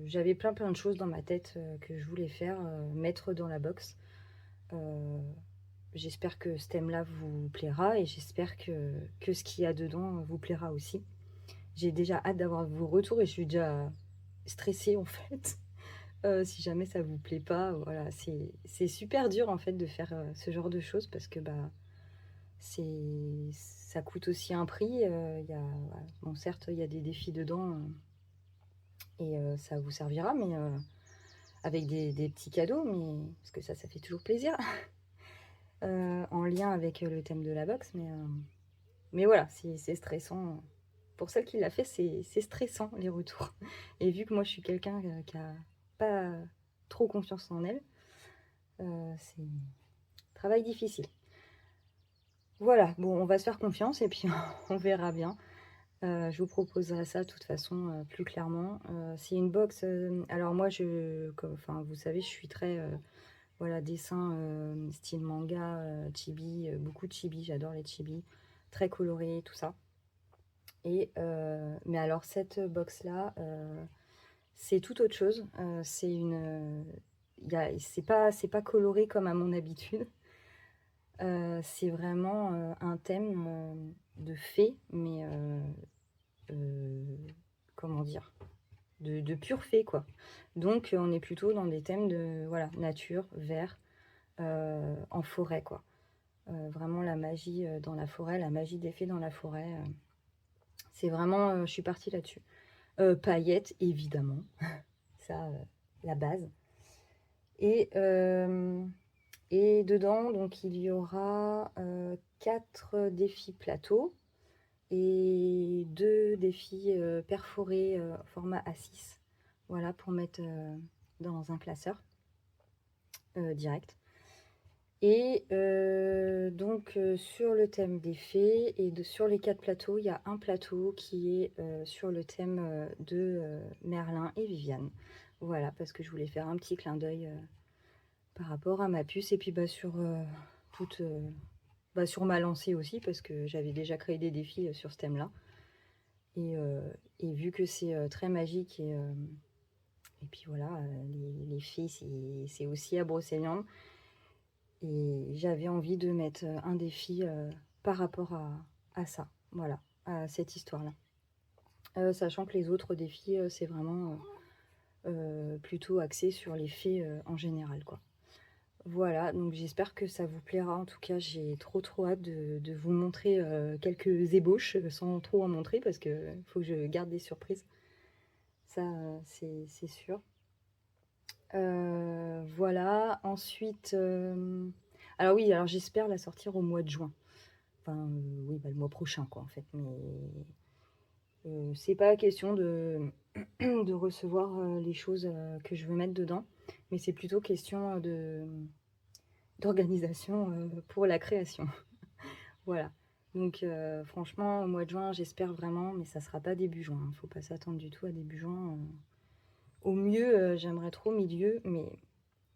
j'avais plein de choses dans ma tête que je voulais faire, mettre dans la box. J'espère que ce thème-là vous plaira et j'espère que ce qu'il y a dedans vous plaira aussi. J'ai déjà hâte d'avoir vos retours et je suis déjà stressée en fait. Si jamais ça vous plaît pas, voilà, c'est super dur en fait de faire ce genre de choses parce que ça coûte aussi un prix. Voilà. Bon, certes, il y a des défis dedans et ça vous servira, mais avec des petits cadeaux, mais parce que ça fait toujours plaisir en lien avec le thème de la box, mais voilà, c'est stressant. Pour celle qui l'a fait, c'est stressant les retours. Et vu que moi je suis quelqu'un qui a pas trop confiance en elle, c'est un travail difficile. Voilà, bon, on va se faire confiance et puis on verra bien. Je vous proposerai ça de toute façon plus clairement. C'est une box. Alors moi, vous savez, je suis très voilà, dessin style manga, chibi, beaucoup de chibi. J'adore les chibi, très colorés, tout ça. Mais alors cette box là, c'est tout autre chose. C'est pas coloré comme à mon habitude. C'est vraiment un thème de fée, mais comment dire, de pure fée, quoi. Donc, on est plutôt dans des thèmes de voilà, nature, vert, en forêt, quoi. Vraiment la magie dans la forêt, la magie des fées dans la forêt. C'est vraiment, je suis partie là-dessus. Paillettes, évidemment, ça, la base. Et, et dedans, donc, il y aura 4 défis plateaux et 2 défis perforés format A6. Voilà, pour mettre dans un classeur direct. Et donc, sur le thème des fées et sur les 4 plateaux, il y a un plateau qui est sur le thème de Merlin et Viviane. Voilà, parce que je voulais faire un petit clin d'œil par rapport à ma puce et puis sur ma lancée aussi parce que j'avais déjà créé des défis sur ce thème-là. Et vu que c'est très magique et puis voilà, les fées, c'est aussi à Brocéliande. Et j'avais envie de mettre un défi par rapport à ça, voilà, à cette histoire-là. Sachant que les autres défis, c'est vraiment plutôt axé sur les fées en général, quoi. Voilà, donc j'espère que ça vous plaira. En tout cas, j'ai trop hâte de vous montrer quelques ébauches sans trop en montrer parce que faut que je garde des surprises. Ça, c'est sûr. Voilà, ensuite... alors oui, alors j'espère la sortir au mois de juin. Enfin, oui, bah, le mois prochain, quoi, en fait. Mais c'est pas question de recevoir les choses que je veux mettre dedans, mais c'est plutôt question d'organisation pour la création. Voilà. Donc franchement, au mois de juin, j'espère vraiment, mais ça sera pas début juin. Il ne faut pas s'attendre du tout à début juin. Au mieux, j'aimerais trop milieu, mais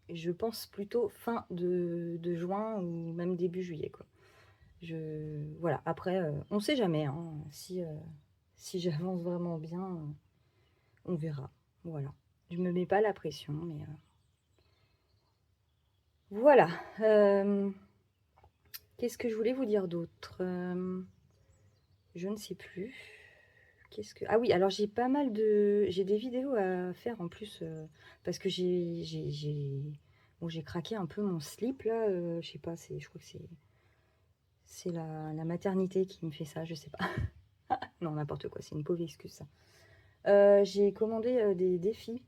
je pense plutôt fin de juin ou même début juillet, quoi. Voilà. Après, on ne sait jamais, hein. Si j'avance vraiment bien, on verra. Voilà. Je me mets pas la pression, mais voilà. Qu'est-ce que je voulais vous dire d'autre? Je ne sais plus. Ah oui, alors j'ai pas mal de... J'ai des vidéos à faire en plus, parce que bon, j'ai craqué un peu mon slip, là. Je sais pas, je crois que c'est la maternité qui me fait ça, je sais pas. Non, n'importe quoi, c'est une pauvre excuse, ça. J'ai commandé des défis.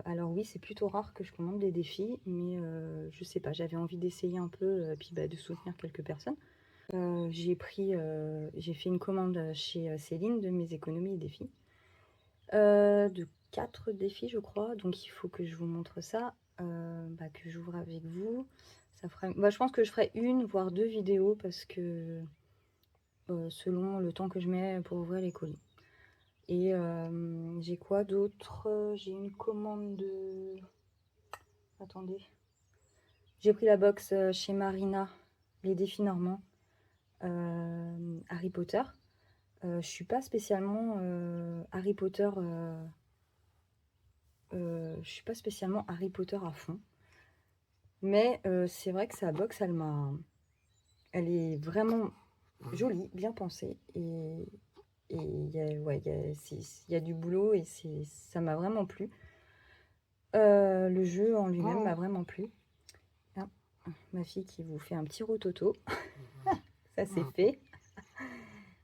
Alors oui, c'est plutôt rare que je commande des défis, mais je sais pas, j'avais envie d'essayer un peu, puis bah, de soutenir quelques personnes. J'ai fait une commande chez Céline de mes économies et défis. De 4 défis, je crois. Donc il faut que je vous montre ça, bah, que j'ouvre avec vous. Ça fera... bah, je pense que je ferai une, voire 2 vidéos parce que selon le temps que je mets pour ouvrir les colis. Et j'ai quoi d'autre? J'ai une commande de... Attendez. J'ai pris la box chez Marina, les défis normands, Harry Potter. Je suis pas spécialement Harry Potter. Je suis pas spécialement Harry Potter à fond, mais c'est vrai que sa box, elle est vraiment jolie, bien pensée, et il y a, ouais, il y a du boulot et ça m'a vraiment plu. Le jeu en lui-même m'a vraiment plu. Ah, ma fille qui vous fait un petit rototo, ça c'est fait.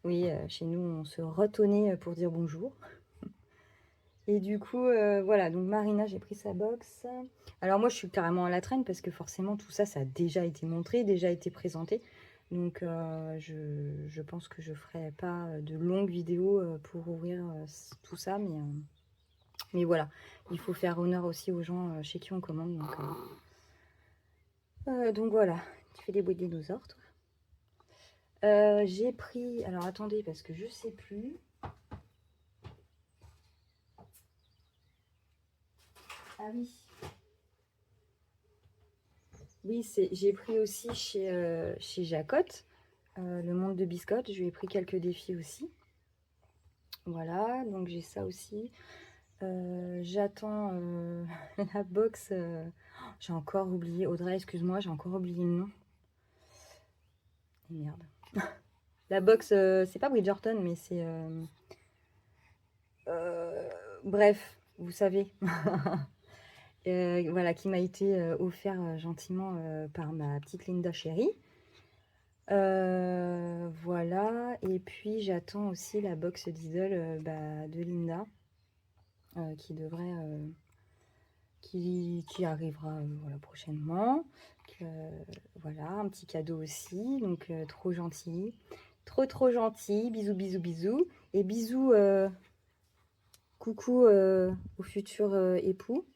Oui, chez nous on se rotonnait pour dire bonjour. Et du coup, voilà, donc Marina, j'ai pris sa box. Alors moi, je suis carrément à la traîne parce que forcément, tout ça, ça a déjà été montré, déjà été présenté. Donc, je pense que je ferai pas de longues vidéos pour ouvrir tout ça. Mais voilà, il faut faire honneur aussi aux gens chez qui on commande. Donc voilà, tu fais des bruits de dinosaures, toi. J'ai pris... Alors attendez, parce que je sais plus... Ah oui. Oui, j'ai pris aussi chez Jacotte, le monde de Biscotte. Je lui ai pris quelques défis aussi. Voilà, donc j'ai ça aussi. J'attends la box. J'ai encore oublié. Audrey, excuse-moi, j'ai encore oublié le nom. Et merde. La box, c'est pas Bridgerton, mais c'est... bref, vous savez. Voilà, qui m'a été offert gentiment par ma petite Linda chérie. Voilà, et puis j'attends aussi la box Diesel bah, de Linda qui devrait qui arrivera voilà, prochainement. Voilà, un petit cadeau aussi, donc trop gentil, trop gentil. Bisous, bisous, bisous, et bisous, coucou au futur époux,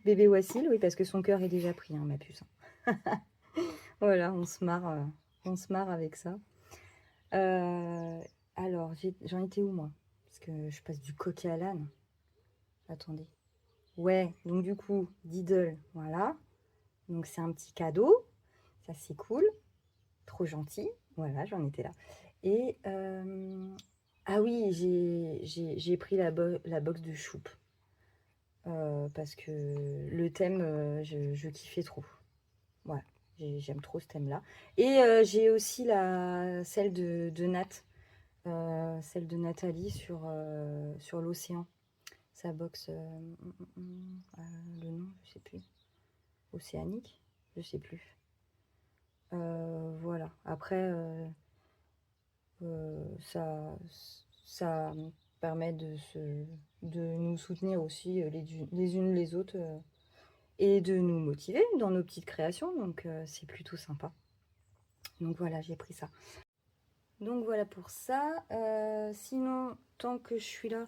bébé Wassil, oui, parce que son cœur est déjà pris, hein, ma puce. Voilà, on se marre avec ça. Alors, j'en étais où, moi? Parce que je passe du coq à l'âne. Attendez. Ouais, donc du coup, Diddle, voilà. Donc c'est un petit cadeau. Ça, c'est cool. Trop gentil. Voilà, j'en étais là. Et, ah oui, j'ai pris la box de choupe. Parce que le thème, je kiffais trop. Voilà, j'aime trop ce thème-là. Et j'ai aussi celle de Nat. Celle de Nathalie sur l'océan. Sa box, le nom, je sais plus. océanique, je sais plus. Voilà, après ça permet de nous soutenir aussi les unes les autres et de nous motiver dans nos petites créations, donc c'est plutôt sympa. Donc voilà, j'ai pris ça. Donc voilà pour ça. Sinon, tant que je suis là,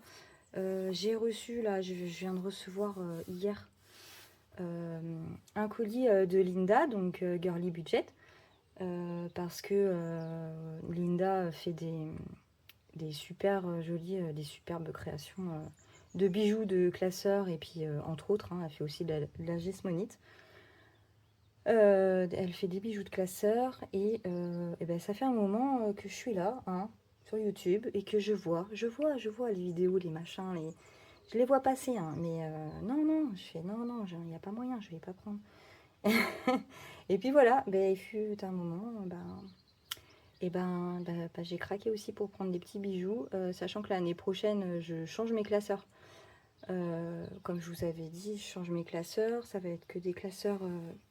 j'ai reçu, là, je viens de recevoir hier un colis de Linda, donc Girly Budget, parce que Linda fait des super jolies, des superbes créations de bijoux de classeurs, et puis entre autres, hein, elle fait aussi de la gesmonite. Elle fait des bijoux de classeur et ben, ça fait un moment que je suis là, hein, sur YouTube, et que je vois les vidéos, les machins, je les vois passer, hein, mais non, je fais non, il n'y a pas moyen, je vais pas prendre. Et puis voilà, ben, il fut un moment, j'ai craqué aussi pour prendre des petits bijoux, sachant que l'année prochaine, je change mes classeurs. Comme je vous avais dit, je change mes classeurs, ça va être que des classeurs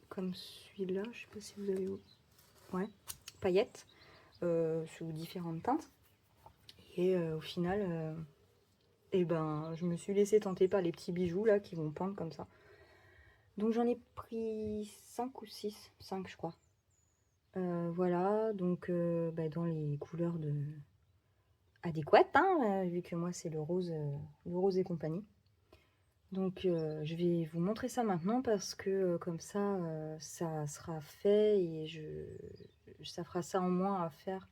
comme celui-là, je sais pas si vous avez... Ouais, paillettes, sous différentes teintes. Et au final, je me suis laissée tenter par les petits bijoux là qui vont pendre comme ça. Donc j'en ai pris 5 ou 6, 5 je crois. Voilà, donc dans les couleurs adéquates, hein, vu que moi c'est le rose et compagnie. Donc je vais vous montrer ça maintenant parce que comme ça, ça sera fait et ça fera ça en moins à faire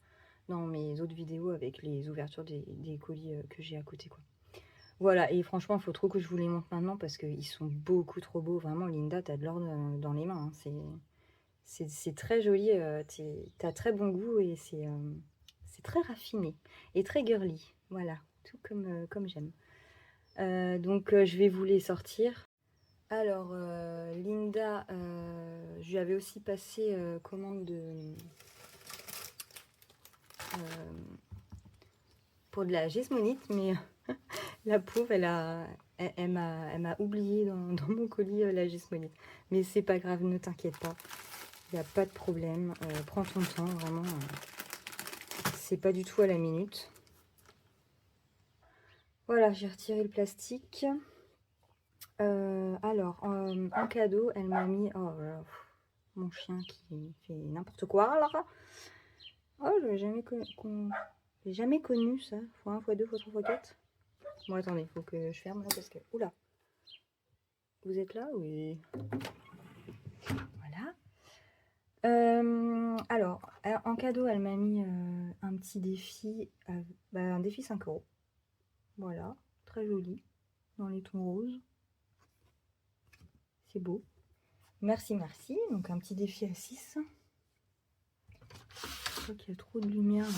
dans mes autres vidéos avec les ouvertures des colis que j'ai à côté, quoi. Voilà, et franchement, il faut trop que je vous les montre maintenant parce qu'ils sont beaucoup trop beaux. Vraiment, Linda, t'as de l'or dans les mains, hein. C'est très joli, t'as très bon goût et c'est très raffiné et très girly. Voilà, tout comme j'aime. Donc je vais vous les sortir. Alors, Linda, je lui avais aussi passé commande pour de la gesmonite, mais la pauvre, elle m'a oublié dans mon colis la gesmonite. Mais c'est pas grave, ne t'inquiète pas, il n'y a pas de problème. Prends ton temps, vraiment, c'est pas du tout à la minute. Voilà, j'ai retiré le plastique. Alors, en cadeau, elle m'a mis... Oh, voilà, mon chien qui fait n'importe quoi, là. Oh, je n'ai jamais connu ça. x1, x2, x3, x4. Bon, attendez, il faut que je ferme là parce que... Oula. Vous êtes là? Oui. Voilà. Alors, en cadeau, elle m'a mis un petit défi. Un défi 5 €. Voilà. Très joli. Dans les tons roses. C'est beau. Merci, merci. Donc, un petit défi à 6. Je crois qu'il y a trop de lumière là.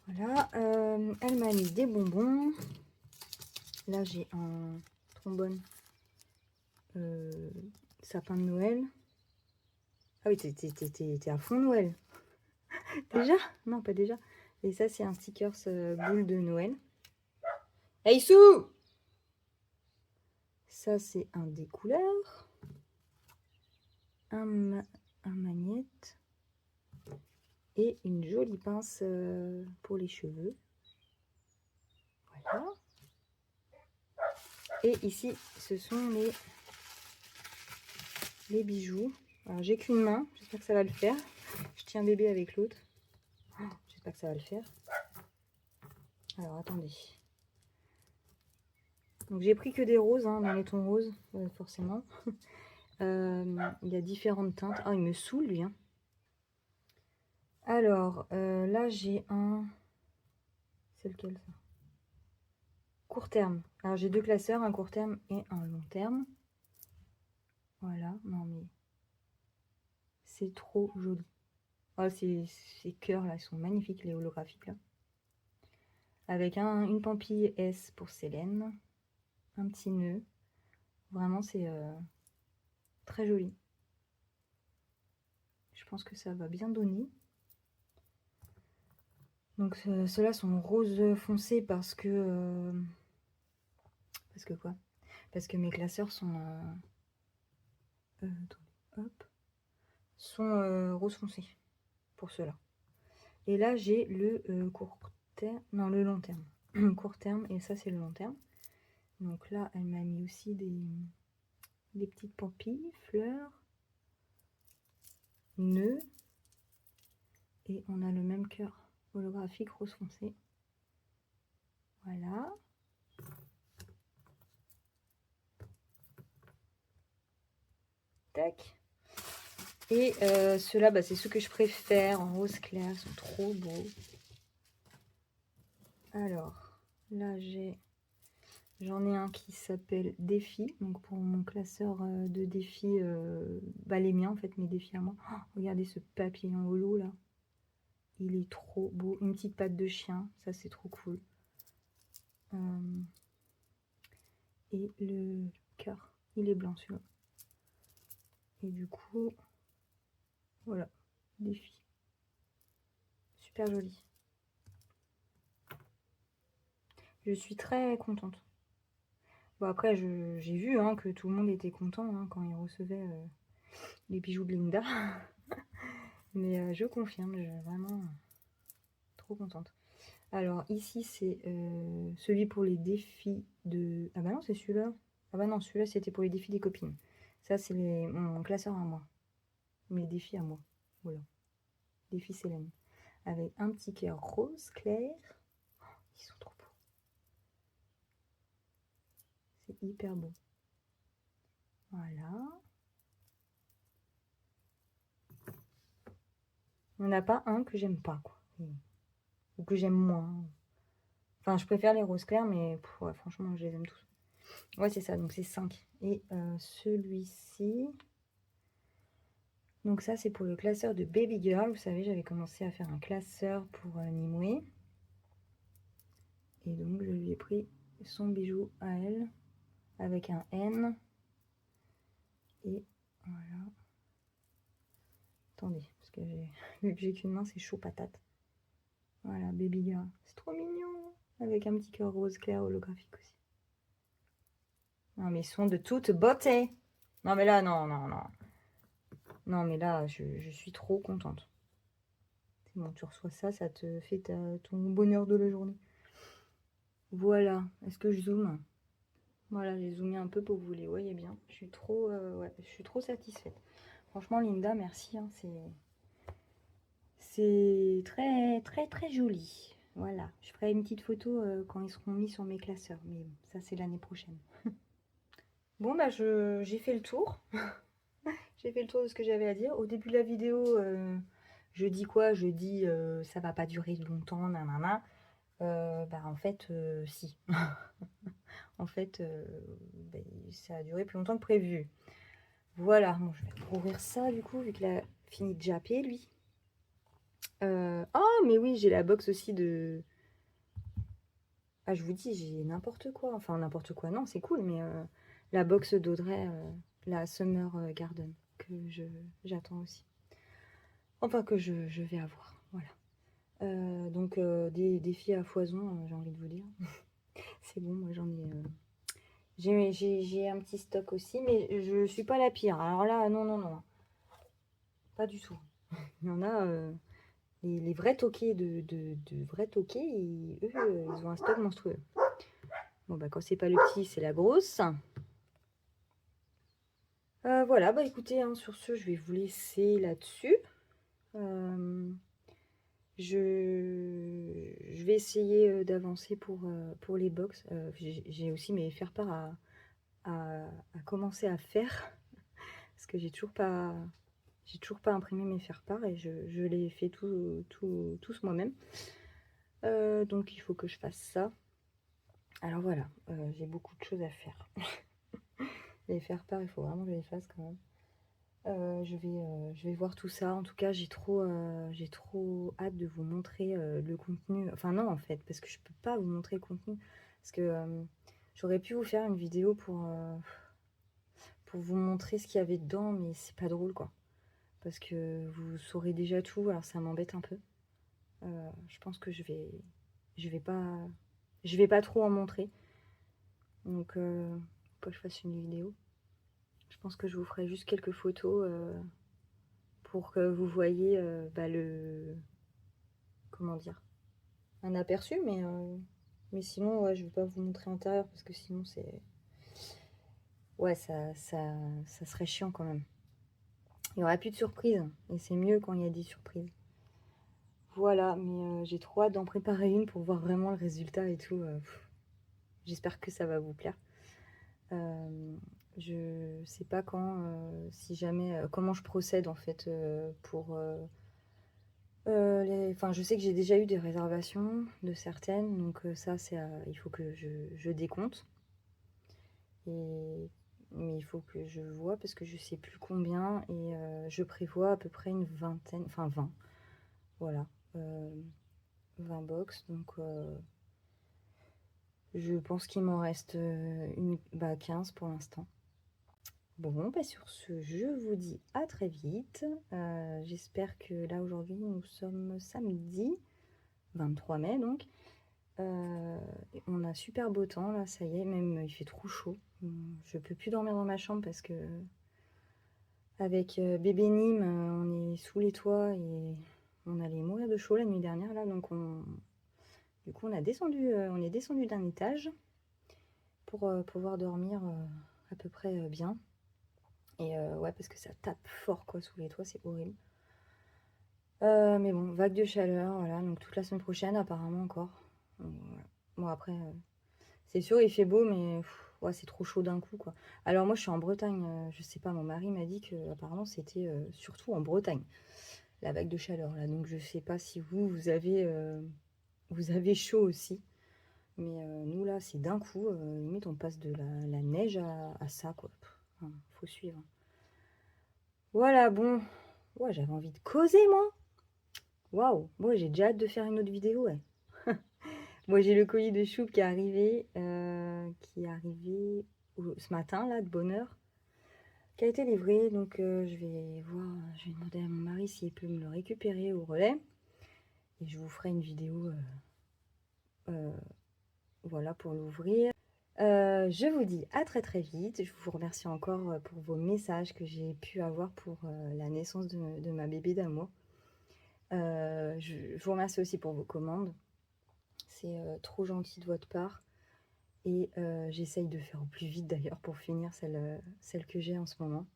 Voilà, elle m'a mis des bonbons. Là, j'ai un trombone sapin de Noël. Ah oui, t'es à fond Noël. Déjà? Non, pas déjà. Et ça, c'est un stickers boule de Noël. Hey Sou! Ça, c'est un des couleurs. Un magnète. Et une jolie pince pour les cheveux. Voilà. Et ici, ce sont les bijoux. Alors, j'ai qu'une main. J'espère que ça va le faire. Je tiens bébé avec l'autre. Oh, j'espère que ça va le faire. Alors, attendez. Donc, j'ai pris que des roses, hein, dans les tons roses, forcément. Il y a différentes teintes. Ah, il me saoule, lui. Hein. Alors, là, j'ai un... C'est lequel, ça? Court terme. Alors, j'ai deux classeurs, un court terme et un long terme. Voilà. Non, mais... C'est trop joli. Oh, ces cœurs, là, ils sont magnifiques, les holographiques, là. Avec une pampille S pour Célène. Un petit nœud. Vraiment, c'est très joli. Je pense que ça va bien donner. Donc ceux-là sont rose foncé parce que quoi? parce que mes classeurs sont hop, sont rose foncé pour cela. Et là j'ai le court terme, non le long terme, court terme, et ça c'est le long terme. Donc là elle m'a mis aussi des petites pampilles, fleurs, nœuds, et on a le même cœur holographique rose foncé. Voilà. Tac. Et ceux-là, bah, c'est ceux que je préfère en rose clair, ils sont trop beaux. Alors, là j'en ai un qui s'appelle Défi, donc pour mon classeur de défis, bah, les miens en fait, mes défis à moi. Oh, regardez ce papillon holo là, il est trop beau, une petite patte de chien, ça c'est trop cool. Et le cœur, il est blanc celui-là. Et du coup, voilà, Défi. Super joli. Je suis très contente. Bon, après, j'ai vu hein, que tout le monde était content hein, quand il recevait les bijoux de Linda. Mais je confirme, je suis vraiment trop contente. Alors, ici, c'est celui pour les défis de... Ah bah non, c'est celui-là. Ah bah non, celui-là, c'était pour les défis des copines. Ça, c'est mon classeur à moi. Mes défis à moi. Voilà. Défi Célène. Avec un petit cœur rose clair. Oh, ils sont trop beaux. C'est hyper beau. Voilà. Il n'y en a pas un que j'aime pas, quoi. Ou que j'aime moins. Enfin, je préfère les roses clairs, mais pff, ouais, franchement, je les aime tous. Ouais, c'est ça, donc c'est 5. Et celui-ci... Donc ça, c'est pour le classeur de Baby Girl. Vous savez, j'avais commencé à faire un classeur pour Nimue. Et donc, je lui ai pris son bijou à elle, avec un N. Et voilà. Attendez, parce que vu que j'ai qu'une main, c'est chaud patate. Voilà, Baby Girl. C'est trop mignon. Avec un petit cœur rose clair holographique aussi. Non, mais ils sont de toute beauté. Non, mais là, non, non, non. Non, mais là, je suis trop contente. C'est bon, tu reçois ça, ça te fait ton bonheur de la journée. Voilà. Est-ce que je zoome? Voilà, j'ai zoomé un peu pour que vous les voyez bien. Je suis trop, ouais, je suis trop satisfaite. Franchement, Linda, merci. Hein, c'est très, très, très joli. Voilà. Je ferai une petite photo quand ils seront mis sur mes classeurs. Mais ça, c'est l'année prochaine. Bon, bah, j'ai fait le tour. J'ai fait le tour de ce que j'avais à dire. Au début de la vidéo, je dis quoi? Je dis ça va pas durer longtemps, nanana. Bah, en fait, si. En fait, bah, ça a duré plus longtemps que prévu. Voilà, bon, je vais ouvrir ça du coup, vu qu'il a fini de japper, lui. Oh, mais oui, j'ai la box aussi de... Ah, je vous dis, j'ai n'importe quoi. Enfin, n'importe quoi, non, c'est cool, mais la box d'Audrey, la Summer Garden, que j'attends aussi. Enfin, que je vais avoir, voilà. Donc, des défis à foison, j'ai envie de vous dire. C'est bon, moi, j'en ai... J'ai un petit stock aussi, mais je suis pas la pire. Alors là, non, non, non. Pas du tout. Il y en a... les vrais toqués de vrais toqués, eux, ils ont un stock monstrueux. Bon, bah, quand c'est pas le petit, c'est la grosse. Voilà, bah écoutez, hein, sur ce, je vais vous laisser là-dessus. Je vais essayer d'avancer pour les box. J'ai aussi mes faire-part à commencer à faire. Parce que j'ai toujours pas imprimé mes faire-part et je les fais tous moi-même. Donc il faut que je fasse ça. Alors voilà, j'ai beaucoup de choses à faire. Les faire-part, il faut vraiment que je les fasse quand même. Je vais voir tout ça. En tout cas, j'ai trop hâte de vous montrer le contenu. Enfin non, en fait, parce que je peux pas vous montrer le contenu. Parce que j'aurais pu vous faire une vidéo pour vous montrer ce qu'il y avait dedans, mais c'est pas drôle, quoi. Parce que vous saurez déjà tout, alors ça m'embête un peu. Je pense que je vais pas trop en montrer. Donc pas que je fasse une vidéo. Je pense que je vous ferai juste quelques photos pour que vous voyez comment dire, un aperçu, mais sinon, ouais, je vais pas vous montrer l'intérieur parce que sinon c'est... Ouais, ça serait chiant quand même. Il n'y aura plus de surprises et c'est mieux quand il y a des surprises. Voilà, mais j'ai trop hâte d'en préparer une pour voir vraiment le résultat et tout. J'espère que ça va vous plaire. Je sais pas quand, si jamais, comment je procède en fait pour... Enfin, je sais que j'ai déjà eu des réservations de certaines, donc ça, il faut que je décompte. Mais il faut que je vois parce que je sais plus combien et je prévois à peu près une vingtaine, enfin 20, voilà, 20 box. Donc je pense qu'il m'en reste 15 pour l'instant. Bon, sur ce, je vous dis à très vite. J'espère que là aujourd'hui, nous sommes samedi 23 mai donc. On a super beau temps là, ça y est, même il fait trop chaud. Je peux plus dormir dans ma chambre parce que avec bébé Nîmes, on est sous les toits et on allait mourir de chaud la nuit dernière là, donc du coup on est descendu d'un étage pour pouvoir dormir à peu près bien. Et ouais, parce que ça tape fort quoi sous les toits, c'est horrible. Mais bon, vague de chaleur, voilà, donc toute la semaine prochaine apparemment encore. Voilà. Bon après, c'est sûr il fait beau, mais ouais, c'est trop chaud d'un coup quoi. Alors moi je suis en Bretagne, je sais pas, mon mari m'a dit que apparemment c'était surtout en Bretagne, la vague de chaleur là. Donc je sais pas si vous avez chaud aussi. Mais nous là c'est d'un coup, limite on passe de la neige à ça quoi. Faut suivre. Voilà, bon. Ouais, j'avais envie de causer, moi. Waouh. Bon, j'ai déjà hâte de faire une autre vidéo, ouais. Moi, j'ai le colis de chou qui est arrivé ce matin, là, de bonne heure, qui a été livré. Donc, je vais demander à mon mari s'il peut me le récupérer au relais. Et je vous ferai une vidéo, voilà, pour l'ouvrir. Je vous dis à très très vite. Je vous remercie encore pour vos messages que j'ai pu avoir pour la naissance de ma bébé d'amour. Je vous remercie aussi pour vos commandes. C'est trop gentil de votre part. Et j'essaye de faire au plus vite d'ailleurs pour finir celle que j'ai en ce moment.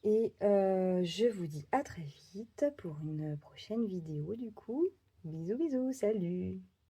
Et je vous dis à très vite pour une prochaine vidéo du coup. Bisous bisous, salut!